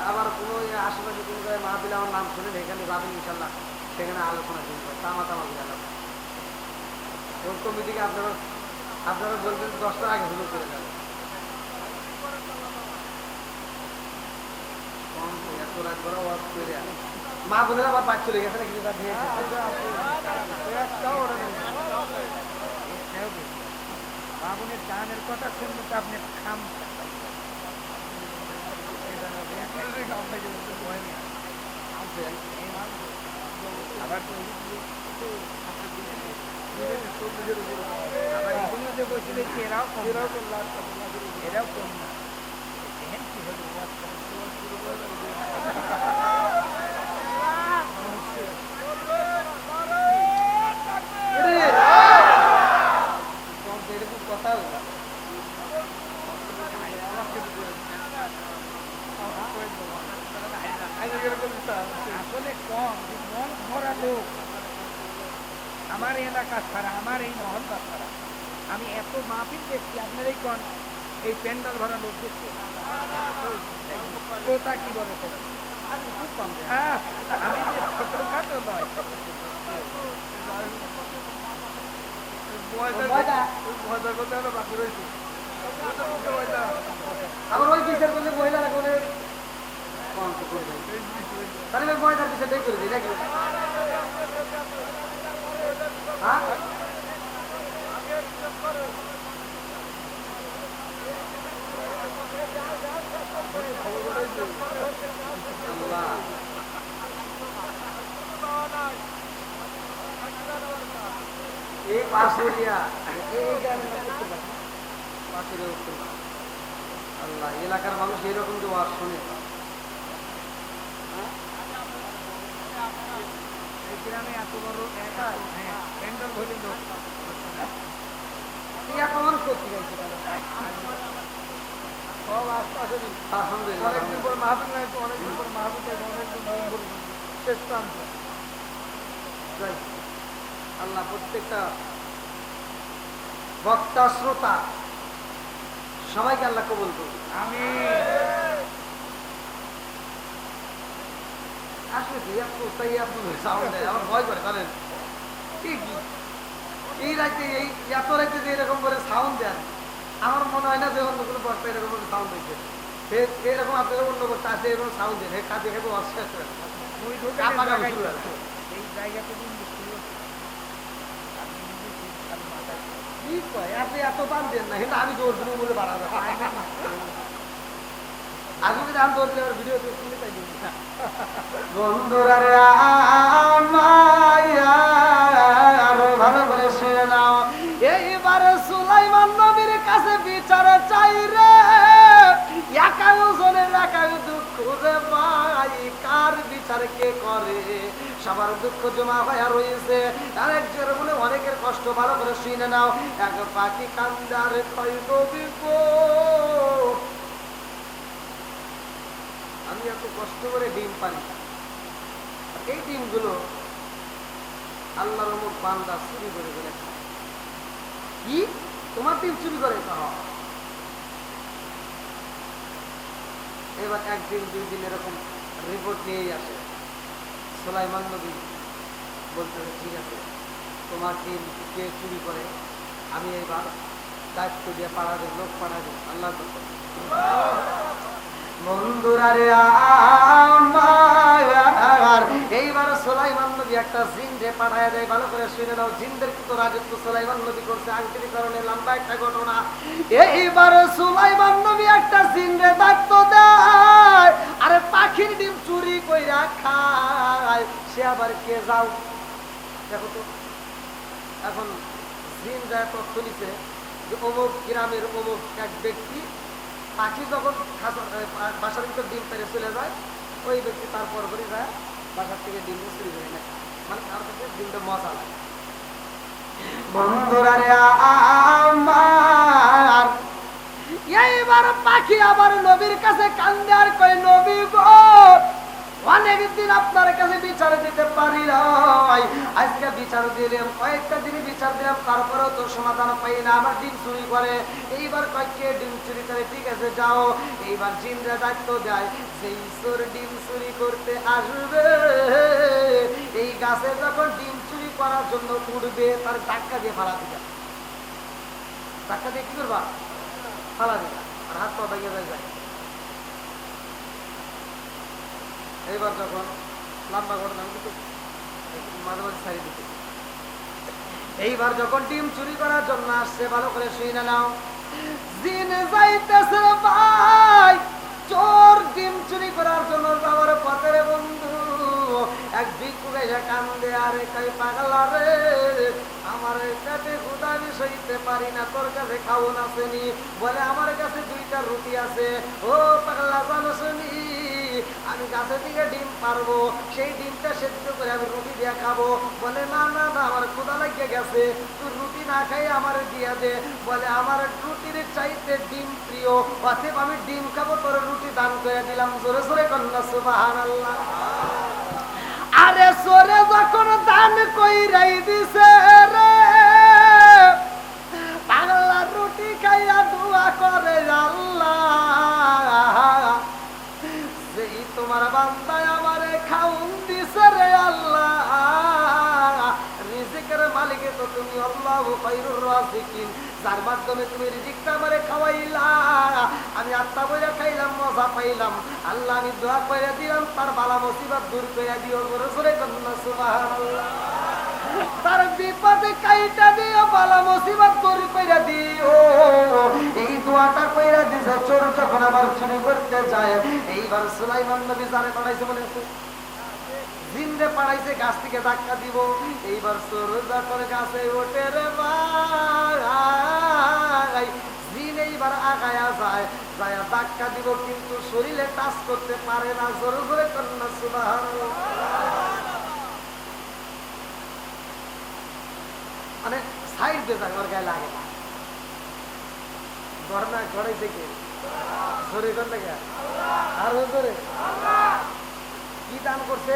আবার কোনো আশেপাশে কোনো জায়গায় মাহফিলে আমার নাম শুনে এখানে যাবেন ইনশাল্লাহ সেখানে আলোচনা শুনবো তামা গেলাম ওর কমিটিকে আপনারা বলবেন 10টার আগে হুজুর করে যাবেন মা বোনেরা আবার পাঁচ চলে গেছে নাকি মা বোনের গানের কথা শুনলে তো আপনি খাম আবার এগুলো যে বলছিল এরাও কম না দেখেন কি হলো কথা আসলে কম মন ভরা লোক আমার এলাকা ছাড়া আমার এই মহল্লা ছাড়া আমি এত মাহফিল দেখছি আপনার এই প্যান্ডাল ভরা লোক দেখছি তা কি বলে খুব কম আমি যে ছোটখাটো নয় বাকি রয়েছে আবার ওই বিচার করলে মহিলারা করে তাহলে মহিলার বিচারটাই করে দিই নাকি হ্যাঁ এই পাশুরিয়া আল্লাহ এলাকার মানুষ এইরকম যে ওয়াজ শোনে গ্রামে এত বড় প্যান্ডেল হলে লোক এত মানুষ করতে গেছে অনেকদিন পর মাহফিল নাই তো অনেকদিন পর মাহফিল অনেকদিন শেষ প্রান্ত আল্লাহ প্রত্যেকটা বক্তা শ্রোতা সবাইকে আল্লাহ কবুল করুন আমি আসলে আমার ভয় করে জানেন এই রাইতে এত রাইতে যে এরকম করে সাউন্ড দেন আমার মনে হয় না যে অন্য কোনো বক্তা এরকম করে সাউন্ড দিচ্ছে এরকম আপনাদের অন্য বক্তা আছে এরকম সাউন্ড দেন কাজে খেতে অশেষ এই জায়গাতে আপনি এত দাম দেন না কিন্তু আমি জোর দেবো বলে বাড়াবো আমি যদি দাম দৌড় দেওয়ার ভিডিও শুনে তাই বন্ধুরা আরো ভালো করে শুনে নাও এইবারে সুলাইমান নবীর কাছে বিচার চাই রে একাজনের একাই দুঃখ যে ভাই কার বিচার কে করে সবার দুঃখ জমা হয়ে রয়েছে আর একজনের বলে অনেকের কষ্ট ভালো করে শুনে নাও এক পাখি কান্দার ক্ষয় নবী গো আমি এত কষ্ট করে ডিম পারি এই ডিমগুলো আল্লাহর মুখ বান্দা চুরি করে ফেলে কি তোমার ডিম চুরি করে এবার একদিন 2 দিন এরকম রিপোর্ট নিয়েই আসে। সুলাইমান নবী বলতে ঠিক আছে, তোমার ডিম কে চুরি করে আমি এইবার দায়িত্ব দিয়ে পাড়াদের লোক পাঠাবো। আল্লাহ বন্ধুরা রে আমার এইবার সুলাইমান নবী একটা জিন রে পাঠায় দেয়। ভালো করে শুনে নাও, জিনদের কিন্তু রাজত্ব সুলাইমান নবী করছে। আংটির কারণে লম্বা একটা ঘটনা। এইবার সুলাইমান নবী একটা জিন রে দায়িত্ব দেয়, আরে পাখির ডিম চুরি কইরা খায়। সে আবার কে যাও দেখো তো। এখন জিন যায় তথ্য দিছে যে অমুক গ্রামের অমুক এক ব্যক্তি পাখি যখন বাসার ভিতর ডিম পেরে চলে যায়, ওই ব্যক্তি তারপর করে যায় বাসার থেকে ডিম চুরি করে নেয়। মানে তার কাছে ডিমটা মজা লাগে। বন্ধুরা রে আমার এইবার পাখি আবার নবীর কাছে কান্দে আর কই, নবী গো অনেকদিন আপনার কাছে বিচার দিতে পারি নাই, আজকে বিচার দিলাম, কয়েকটা দিন বিচার দিলাম, তারপরেও তো সমাধান পাই না। আমার ডিম চুরি করে। এইবার কয়েককে ডিম চুরি করে, ঠিক আছে যাও। এইবার জিনরা দায়িত্ব দেয়, সেই চোর ডিম চুরি করতে আসবে, এই গাছে যখন ডিম চুরি করার জন্য উঠবে তার ধাক্কা দিয়ে ফালা দিবে। ধাক্কা দিয়ে কি করবা? ফালা দিবা, আর হাত পা ভেঙে যায়। এইবার যখন লম্বা ঘটনা কিন্তু মাঝে মাঝে ছাড়িয়ে দিতে, এইবার যখন ডিম চুরি করার জন্য আসছে, ভালো করে শুনে নাও, জিন যাইতেছে ভাই চোর ডিম চুরি করার জন্য যাওয়ার পথে রে বন্ধু এক ভিক্ষুক এসে কান্দে, আরে কই পাগলা রে, আমার পেটে ক্ষুধা আমি সইতে পারি না, তোর কাছে খাওন আসেনি? বলে আমার কাছে 2টা রুটি আছে। ও পাগলা জানো শুনি, আমি গাছের দিকে ডিম পারবো, সেই ডিমটা সেদ্ধ করে আমি রুটি দিয়ে খাবো। বলে না না না, আমার ক্ষুধা লাগিয়ে গেছে, তুই রুটি না খাই আমার দিয়ে দে। বলে আমার রুটির চাইতে ডিম প্রিয়, অতএব আমি ডিম খাবো, তোর রুটি দান করে দিলাম। জোরে জোরে কন্যা সুবহানাল্লাহ। আরে সরে যখন দান কইরাই দিছে রে, পাগলা রুটি খাইয়া দোয়া করে আল্লাহ, যেই তোমার বান্দায় আমারে খাউন দিছে রে আল্লাহ, রিজিকের মালিকে তো তুমি আল্লাহু খায়রুর রাজিকিন, যার মাধ্যমে তুমি রিজিকটা আমারে খাওয়াইলা, আমি আত্মা বইরা খাইলাম, মজা পাইলাম। আল্লাহ আমি দোয়া করে দিলাম, তার বালা মুসিবত দূর করে দিও। জোরে কন্যা সুবহানাল্লাহ। তার বিপদে কাইটা দিও, বালা মুসিবত দূর করে দিও। এই দোয়াটা কইরা দিছে চোর যখন আবার চুরি করতে যায়। এইবার সুলাইমান নবী যারে পাঠাইছে মনে আছে, জিনরে পাঠাইছে গাছ থেকে ধাক্কা দিব। এইবার চোর যখন গাছে ওঠে রে ভাই, জিন এইবার আগায়া যায়, যায় ধাক্কা দিব, কিন্তু শরীরে টাচ করতে পারে না। জোরে জোরে কন্যা সুবহানাল্লাহ। মানে সাইড দিয়ে যায়, ওর গায়ে লাগে না। ঘটনা ঘটাইছে কে? জোরে কোন থেকে? আর জোরে কি দান করছে?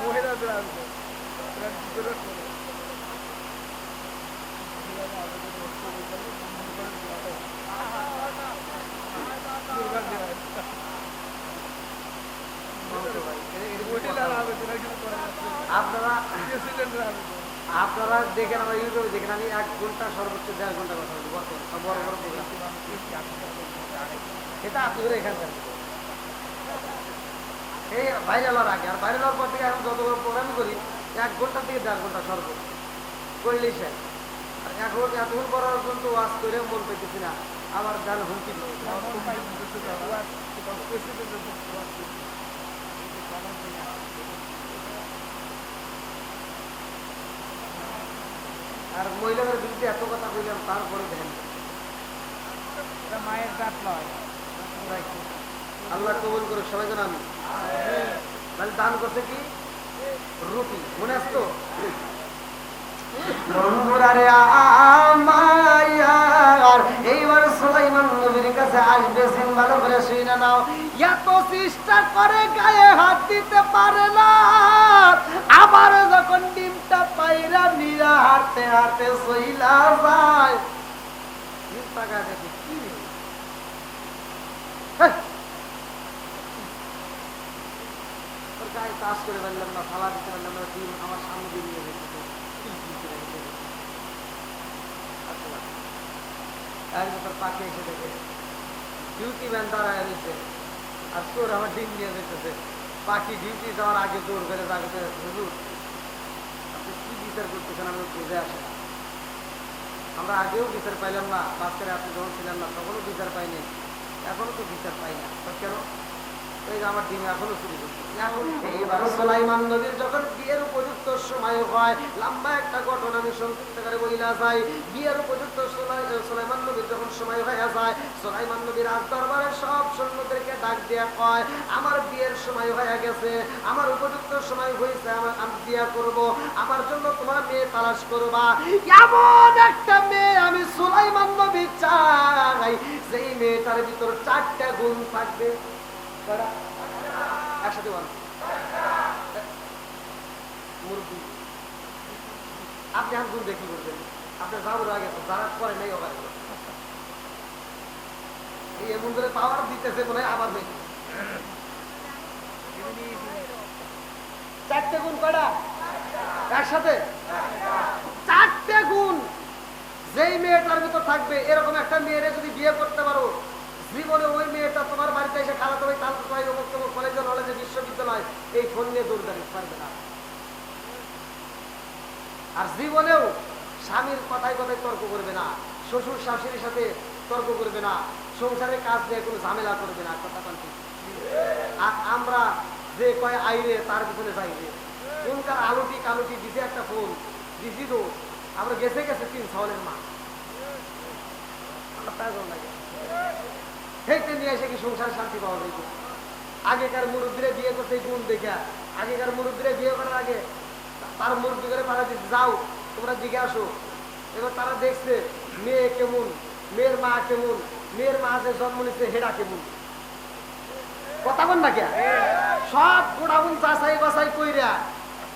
মহিলাদের আসবে আপনারা দেখেন, আমার ইউটিউবে দেখেন, আমি 1 ঘন্টা সর্বোচ্চ 1.5 ঘন্টা কথা বলি বর্তমানে বড় বড় প্রোগ্রাম। এটা আপনি করে এখানে এই ভাইরাল হওয়ার আগে, আর ভাইরাল হওয়ার পর থেকে এখন যত বড় প্রোগ্রাম করি 1 ঘন্টা থেকে 1.5 ঘন্টা সর্বোচ্চ করলেই শেষ। আর এখন করার জন্য ওয়াজ করে মন পেতেছি না, আমার গান হুমকি আর মহিলাদের বিরুদ্ধে এত কথা বললাম, তারপরে দেখেন মায়ের দাঁত নয়। আল্লাহ কবুল করে সবাই যেন আমি তাহলে দান করছে কি রুটি, মনে আসতো? বন্ধুরা রে আমার এইবার সুলাইমান নবীর কাছে আসবেছেন, ভালো করে শুনে নাও। এত চেষ্টা করে গায়ে হাত দিতে পারে না, আবার যখন ডিমটা পাইরা নিরা হাতে হাতে সইলা যায়, চিন্তা করে কি গায়ে চাষ করে পারলাম না, ফালা দিতে পারলাম না, ডিম আমার সামনে দিয়ে নিয়ে যেতে পাখি এসে দেখে ডিউটি ম্যান দাঁড়ায় রয়েছে, আর চোর আমার ডিম নিয়ে যেতেছে। পাখি ডিউটি যাওয়ার আগে দৌড় করে যাবে, হুজুর আপনি কি বিচার করতেছেন আমি বুঝে আসে না। আমরা আগেও বিচার পাইলাম না, বাচ্চারা আপনি যখন ছিলেন না তখনও বিচার পাইনি, এখনো তো বিচার পাই না। কেন? আমার ডিম এখনো চুরি করছে। এইবার সুলাইমান নবীর যখন বিয়ের উপযুক্ত সময় হয়, লম্বা একটা ঘটনা আমি সংক্ষিপ্ত করে বইলা যাই। বিয়ের উপযুক্ত সুলাইমান নবীর যখন সময় হয়ে যায়, সুলাইমান নবীর রাজ দরবারে সব সৈন্যদেরকে ডাক দিয়া কয়, আমার বিয়ের সময় হয়ে গেছে, আমার উপযুক্ত সময় হয়েছে, আমি বিয়ে করব, আমার জন্য তোমার মেয়ে তালাশ করবা। এমন একটা মেয়ে আমি সুলাইমান নবী চাই, যেই মেয়েটার ভিতর 4টা গুণ থাকবে। একসাথে বল, আপনি এখন গুণ দেখি করবেন, আপনার যাবো আগে যারা করে নেই ওখানে এমন করে পাওয়ার দিতেছে মনে হয় আবার নেই। 4টে গুণ কয়টা একসাথে? 4টে গুণ যেই মেয়েটার ভিতর থাকবে, এরকম একটা মেয়েরে যদি বিয়ে করতে পারো, জীবনে ওই মেয়েটা তোমার বাড়িতে এসে খালাতো ভাই তালতো ভাই কলেজে নলেজে বিশ্ববিদ্যালয় এই ফোন নিয়ে দৌড়দাড়ি পারবে না। আর জীবনেও স্বামীর কথায় কথায় তর্ক করবে না, শ্বশুর শাশুড়ির সাথে তর্ক করবে না, সংসারের কাজ নিয়ে কোনো ঝামেলা করবে না। কথা কান্তি আর আমরা যে কয় আইরে তার পিছনে যাইবে, কোনকার আলুটি কালুটি দিছে একটা ফোন দিছি তো আমরা গেছে গেছে 3 ছাওয়ালের মা লাগে হেঁটে নিয়ে এসে কি সংসার শান্তি পাওয়া যায়? আগেকার মুরব্বীরা বিয়ে করতে গুণ দেখা, আগেকার মুরব্বীরা বিয়ে করার আগে তার মুরব্বী করে পাড়া দিতে যাও তোমরা দিকে আসো। এবার তারা দেখছে মেয়ে কেমন, মেয়ের মা কেমন, মেয়ের মা যে জন্ম নিচ্ছে হেডা কেমন, কথা বল না কে? সব গোড়াগুন যাচাই বাছাই কইরা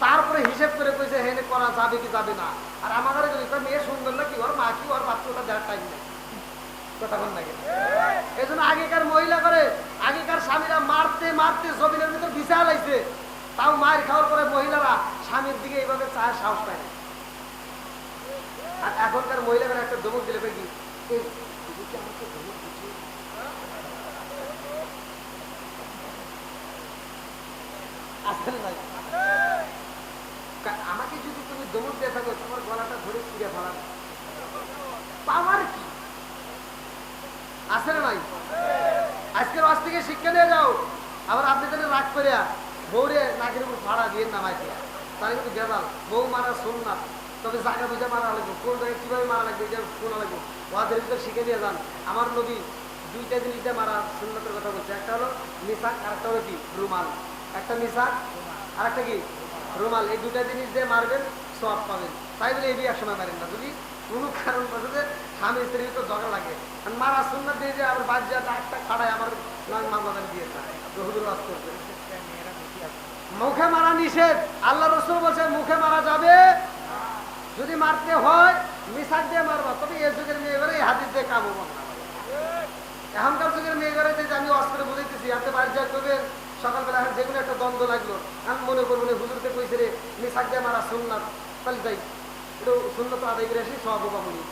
তারপরে হিসেব করে কইছে হেনে করা যাবে কি যাবে না। আর আমাদের যদি মেয়ে সুন্দর না কি, ওর মা কি, ওর বাচ্চাটা দেওয়ার টাইম নেই। কথা বল না কে? এই জন্য আগেকার মহিলা করে, আগেকার স্বামীরা মারতে মারতে জমিনের ভিতর বিছা লাইছে, তাও মায়ের খাওয়ার পরে মহিলারা স্বামীর দিকে এইভাবে চায় সাহস পায় না। আর এখনকার মহিলারা একটা ধমক দিলে কি আমাকে যদি তুমি ধমক দিয়ে থাকো, তোমার গলাটা ধরে ছিঁড়ে ফেলা পাওয়ার কি আছে না নাই? আজকের আজ থেকে শিক্ষা নিয়ে যাও। আবার আপনি যদি রাগ করে বউরে নাকের উপর ভাড়া দিয়ে নামাই দিয়া, তাহলে কিন্তু বেদাল। বউ মারা শুন না, তবে জায়গা বুঝে মারা লাগবে, কোন জায়গায় কিভাবে মারা লাগবে এটা শোনা লাগবে। ওদের ভিতরে শিখে দিয়ে যান। আমার নবী 2টা জিনিসটা মারা সুন্নতের কথা বলছে, একটা হলো মিসাক আর একটা হলো কি রুমাল। একটা মিসাক আর একটা কি রুমাল, এই 2টা জিনিস দিয়ে মারবেন সওয়াব পাবেন। তাই বলে এই একসময় মারেন না, যদি কোনো কারণ বসে স্বামী স্ত্রীর তো ঝগড়া লাগে মারা সুন্নত দিয়ে যে আবার বাদ যা একটা খাড়ায় আমার মামলা দিয়ে হুজুর বাস করছে। মুখে মারা নিষেধ, আল্লাহ রাসূল বলছে মুখে মারা যাবে, যদি মারতে হয় মিসাক দিয়ে মারবা। তবে এই যুগের মেয়ে ঘরে এই হাদিস দিয়ে কাবু না। এখনকার যুগের মেয়ে ঘরে যে আমি অস্ত্র বুঝাইতেছি, আপনি বাড়ি যা করবেন সকালবেলা যে কোনো একটা দ্বন্দ্ব লাগলো, আমি মনে করবো হুজুরকে কইছে রে মিসাক দিয়ে মারা সুন্নাত, তাহলে যাই একটু সুন্নত আদায় করে আসি সব বাবুনি।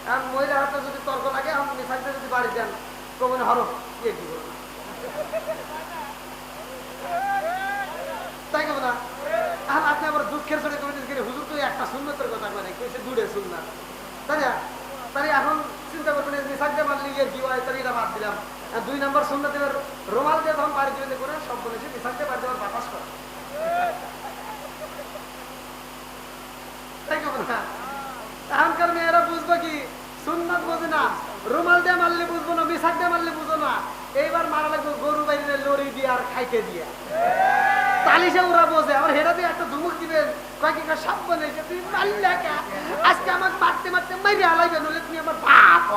এখন মহিলার হাতে যদি তর্ক লাগে, আমি মিসাক দিয়ে যদি বাড়ি যান কমনে হরো ইয়ে কি করবো, তাই কেমন না? আর আপনি আবার দুঃখের চোখে কমিটি হুজুর তো একটা সুন্নতের কথা বলে কইছে দূরে সুন্নাত, তাই না? তাহলে এখন চিন্তা করবেন মিসাক দিয়ে মারলে গিয়ে কি হয়, তাহলে এটা বাদ দিলাম। 2 নম্বর সুন্নাত এবার রুমাল দিয়ে তখন বাড়ি দিয়ে করে সব বলেছে মিসাক দিয়ে বাড়ি দেওয়ার বাতাস করে, তাই কেমন না? এখনকার মেয়েরা বুঝবো কি সুন্নাত বোঝে না, রুমাল দিয়ে মারলে বুঝবো না, মিসাক দিয়ে মারলে বুঝবো না। এইবার মারা লাগবে গরু বাইরে লরি দিয়ে আর খাইতে দিয়ে, তালিশে ওরা বোঝে। আবার হেরা দিয়ে একটা ধুমুক দিবেন, কয়েক সাবধানে তুই মারলে আজকে আমাকে মারতে মারতে মাইরে আলাইবে, নইলে তুমি আমার বাপ।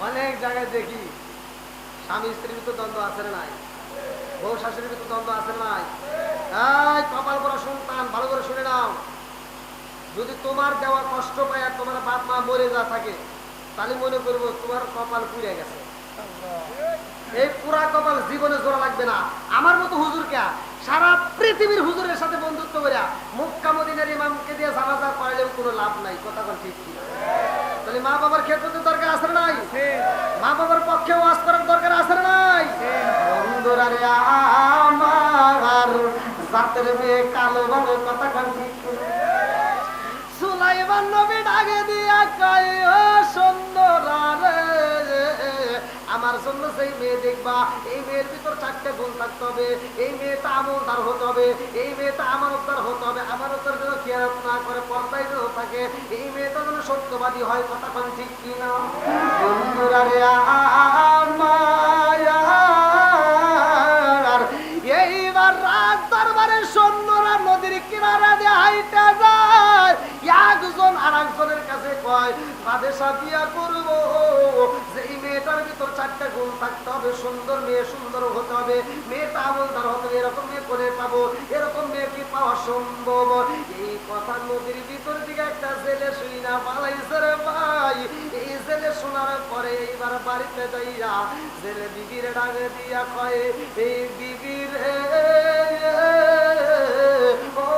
অনেক জায়গায় দেখি স্বামী স্ত্রীর ভিতর দ্বন্দ্ব আছে না নাই, বউ শাশুড়ির ভিতর দ্বন্দ্ব আছে না নাই। এই কপাল করা সন্তান, ভালো করে শুনে নাও, যদি তোমার দেওয়া কষ্ট পায় আর তোমার বাপ মা মরে যা থাকে, তাহলে মনে করবো তোমার কপাল পুড়ে গেছে। এই পুরা কপাল জীবনে জোড়া লাগবে না। আমার মতো হুজুর কে সারা পৃথিবীর হুজুরের সাথে বন্ধুত্ব করে মক্কা মদিনার ইমামকে দিয়ে জানাজা করাইলেও কোনো লাভ নাই। কথা বল ঠিক কি? তাহলে মা বাবার ক্ষেত্রে তো দরকার আছে নাই? মা বাবার পক্ষে ওয়াজ করার দরকার আছে নাই? বন্ধুরা রে আমার জাতের মেয়ে কালো বলে কথা কন ঠিক কি? সুলাইমান নবী ডাকে দিয়া কয় ও সুন্দরা রে, আমার জন্য সেই মেয়ে দেখবা, এই মেয়ের ভিতর 4টা গুণ থাকতে হবে। এই মেয়েটা আমলদার হতে হবে, এই মেয়েটা আমানতদার হতে হবে, আমানতের জন্য খেয়াল না করে পর্দায় যেন থাকে, এই মেয়েটা যেন সত্যবাদী হয়। কথা কোন ঠিক কিনা? বন্ধুরা রে আমার এইবার রাত দরবারে সৈন্যরা নদীর কিনারা দিয়ে হাইটা যায়। একজন আর একজনের কাছে কয় বাদেশা বিয়া করবো, যে এই মেয়েটার ভিতর 4টা গুণ থাকতে হবে। সুন্দর মেয়ে, সুন্দর হতে হবে, মেয়েটা আমলদার হতে হবে। এরকম মেয়ে করে পাবো, এরকম মেয়ে কি পাওয়া সম্ভব? এই কথা নদীর ভিতর দিকে একটা জেলে শুই না পালাইছে রে ভাই। এই জেলে শোনার পরে এইবার বাড়িতে যাইয়া জেলে বিবির ডাকে দিয়া কয় এই বিবির ও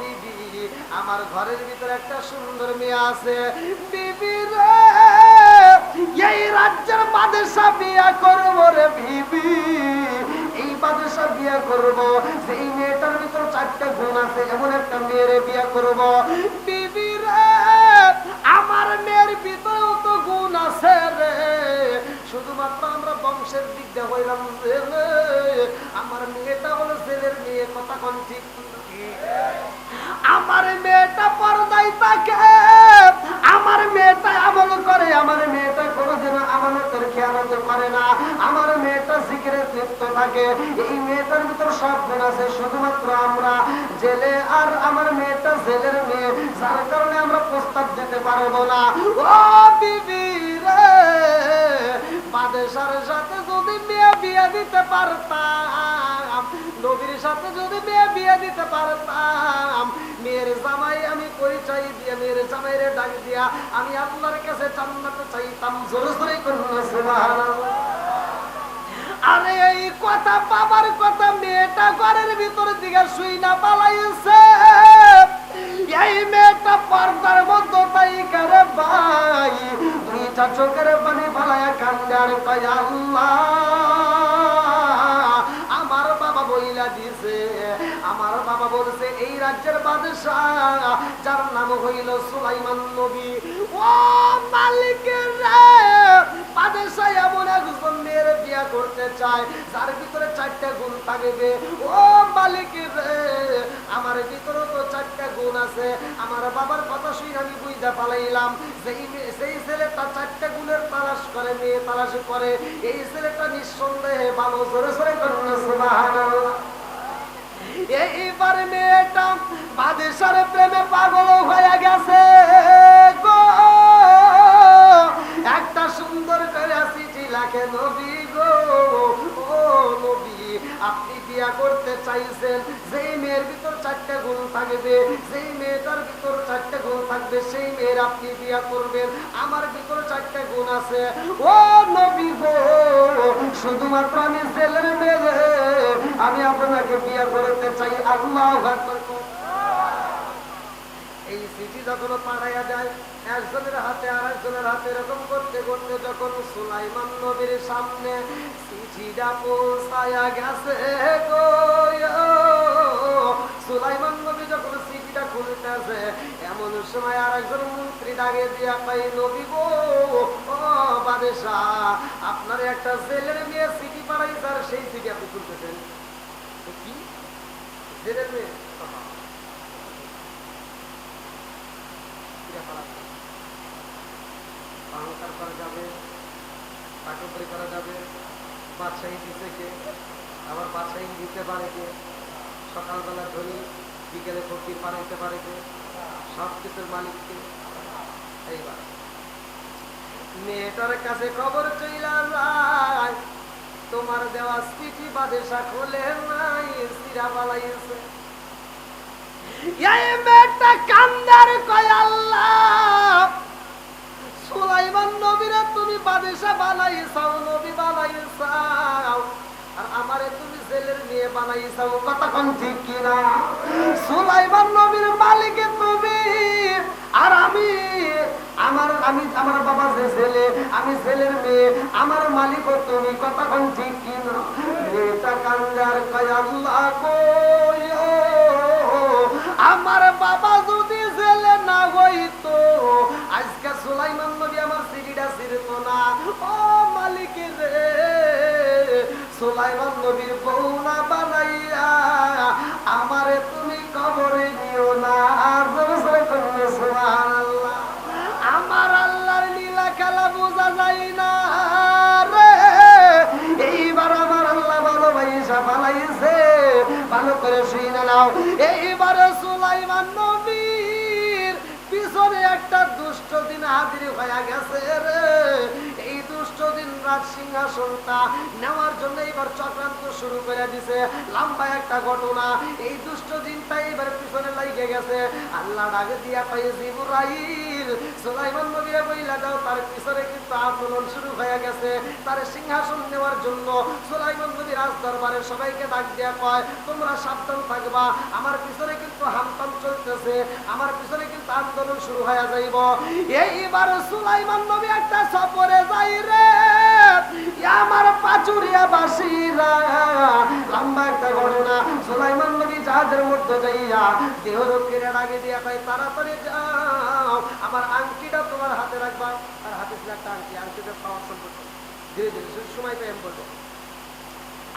বিবি, আমার ঘরের ভিতরে একটা সুন্দর মেয়ে আছে। বিবি রে, এই রাজ্যের বাদশা বিয়া করবো রে বিবি, এই বাদশা বিয়া করবো, সেই মেয়েটার ভিতর 4টা গুণ আছে, এমন একটা মেয়েরে বিয়া করবো। বিবি রে, আমার মেয়ের ভিতরেও তো গুণ আছে রে, শুধুমাত্র আমরা বংশের দিক দিয়ে হইলাম জেলে, আমার মেয়েটা হলো জেলের মেয়ে। কথা কোন ঠিক? আমার মেয়েটা পর্দায় থাকে, আমার মেয়েটা আমল করে, আমার মেয়েটা কোনোদিনও আমানতের খেয়ানত করে না, আমার মেয়েটা জিকিরে তৃপ্ত থাকে। এই মেয়েটার ভিতর সব গুণ আছে, শুধুমাত্র আমরা জেলে আর আমার মেয়েটা জেলের মেয়ে, যার কারণে আমরা প্রস্তাব দিতে পারবো না। ও বিবি রে, বাদশার সাথে যদি মেয়ে বিয়ে দিতে পারতাম, নবীর সাথে যদি মেয়ে বিয়ে দিতে পারতাম, মেয়ের জামাই আমি পরিচয় দিয়ে মেয়ের জামাইরে ডাক দিয়া আমি আল্লাহর কাছে জান্নাত চাইতাম। জোরে জোরে করুন সুবহানাল্লাহ। আরে এই কথা বাবার কথা মেয়েটা ঘরের ভিতর দিকে শুই না পালাইছে। এই মেয়েটা পর্দার মধ্যে তাই করে ভাই 2টা চোখের পানি ফালায়া কান্দে আর কয় আল্লাহ, আমার বাবা বইলা দিছে, আমার বাবা বলছে এই রাজ্যের বাদশাহ যার নাম হইল সুলাইমান নবী, ও মালিকের রে, বাদশাহ এমন একজন মেয়ের বিয়া করতে চায় যার ভিতরে 4টা গুণ থাকবে। ও মালিকের রে, আমার ভিতরে তো 4টা গুণ আছে। আমার বাবার কথা শুনে আমি বুঝতে পালাইলাম সেই ছেলেটা 4টা গুণের তালাশ করে, মেয়ে তালাশ করে, এই ছেলেটা নিঃসন্দেহে ভালো। জোরে জোরে করুন সুবহানাল্লাহ। এইবার মেয়েটা বাদশার প্রেমে পাগল হয়ে গেছে গো, একটা সুন্দর করে চিঠি লেখে নবী গো, ও নবী আপনি বিয়া করতে চাইছেন, যেই মেয়ের ভিতর 4টা গুণ থাকবে, যেই মেয়েটার ভিতর 4টা গুণ থাকবে, সেই মেয়ের আপনি বিয়া করবেন। আমার ভিতর 4টা গুণ আছে ও নবী গো, শুধুমাত্র আমি জেলের মেয়ে, আমি আপনাকে বিয়া করতে চাই। আল্লাহু আকবার। এই চিঠি যখন পাঠাইয়া যায় একজনের হাতে আর একজনের হাতে, এরকম করতে করতে যখন সুলাইমান নবীর সামনে চিঠিটা পৌঁছায়া গেছে গো, সুলাইমান নবী যখন চিঠিটা খুলতেছে এমন সময় আর একজন মন্ত্রী ডাকে দিয়া পাই নবী গো, ও বাদশাহ আপনার একটা জেলের মেয়ে চিঠি পাঠাইছে, আর সেই চিঠি আপনি খুলতেছেন কি? জেলের মেয়ে অহংকার করা যাবে, চাকরি করা যাবে, বাদশাহী দিতে কে, আবার বাদশাহী দিতে পারে কে, সকালবেলা ধনী বিকেলে ফকির পাঠাইতে পারে কে, সব কিছুর মালিককে। এইবার মেয়েটার কাছে খবর চইলা যায়, তোমার দেওয়া চিঠি বাদেশা খোলে নাই, সিরা বালাইছে। এই মেয়েটা কান্দার কয় আল্লাহ, সুলাইমান নবীরে তুমি বাদেশা বানাইছাও, নবী বানাইছাও, আর আমারে তুমি জেলের মেয়ে বানাইছাও, কথা কোন ঠিক কিনা? সুলাইমান নবীর মালিক তুমি, আর আমি আমার বাবা যে ছেলে, আমি ছেলের মেয়ে, আমার মালিক তুমি, কথা কোন ঠিক কিনা? মেয়েটা কান্দার কয় আল্লাহ কই, আমার বাবা যদি জেলে না হইতো আজকে সুলাইমান নবী আমার সিঁড়িটা ছিড়ত না। ও মালিক রে, সুলাইমান নবীর বউ না বানাইয়া আমারে তুমি কবরে নিও না। সুবহানাল্লাহ, আমার আল্লাহর লীলা খেলা বোঝা যায় না রে। এইবার আমার আল্লাহ ভালোবাসা বানাইছে, ভালো করে শুনে নাও। এইবারে সুলাইমান নবীর পিছনে একটা দুষ্ট দিন হাজির হয়ে গেছে রে। এই দুষ্ট দিন রাজ সিংহাসনটা নেওয়ার জন্য এবার চক্রান্ত শুরু করে দিছে। লম্বা একটা ঘটনা, এই দুষ্ট দিনটা এবার পিছনে লাগে গেছে। আল্লাহ ডাকে দিয়া কয় জিবরাইল, সুলাইমান নবীরে বইলা দাও, তার পিছনে কিন্তু আন্দোলন শুরু হয়ে গেছে। তার সিংহাসন নেওয়ার জন্য সুলাইমান নবী রাজ দরবারে সবাইকে ডাক দিয়া কয়, তোমরা সাবধান থাকবা, আমার পিছনে কিন্তু হামতাম চলতেছে, আমার পিছনে কিন্তু আন্দোলন শুরু হয়ে যাইব। এইবার সুলাইমান নবী একটা সফরে যাই রে, আমার পাচুরিয়া বাসীরা। লম্বা একটা ঘটনা, সুলাইমান নবী জাহাজের মধ্যে যাইয়া দেহরক্ষীর ডাকে দিয়া কয়, তাড়াতাড়ি যাও, আমার আংটিটা তোমার হাতে রাখবা। আর হাতে ছিল একটা আংটি, আংটিটা পাওয়ার সম্পর্ক ধীরে ধীরে সময় পেয়ে আমি বলবো।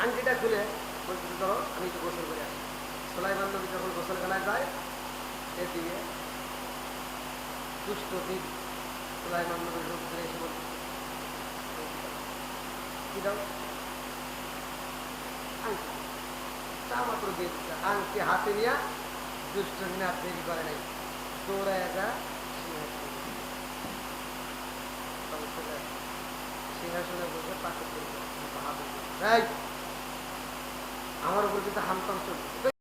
আংটিটা খুলে বলতে, ধরো আমি একটু গোসল করে আসি। সুলাইমান নবী যখন গোসলখানায় যায়, এদিকে দুষ্ট দিন সুলাইমান নবীর রূপ ধরে এসে বলছে, কি দাও? আংটি। তা মাত্র দিয়ে দিচ্ছে, আংটি হাতে নিয়ে দুষ্ট দিনে আর দেরি করে নাই, দৌড়ায় যা সিংহাসনে বসে পাশে আমার উপর কিন্তু হামতাম চলছে।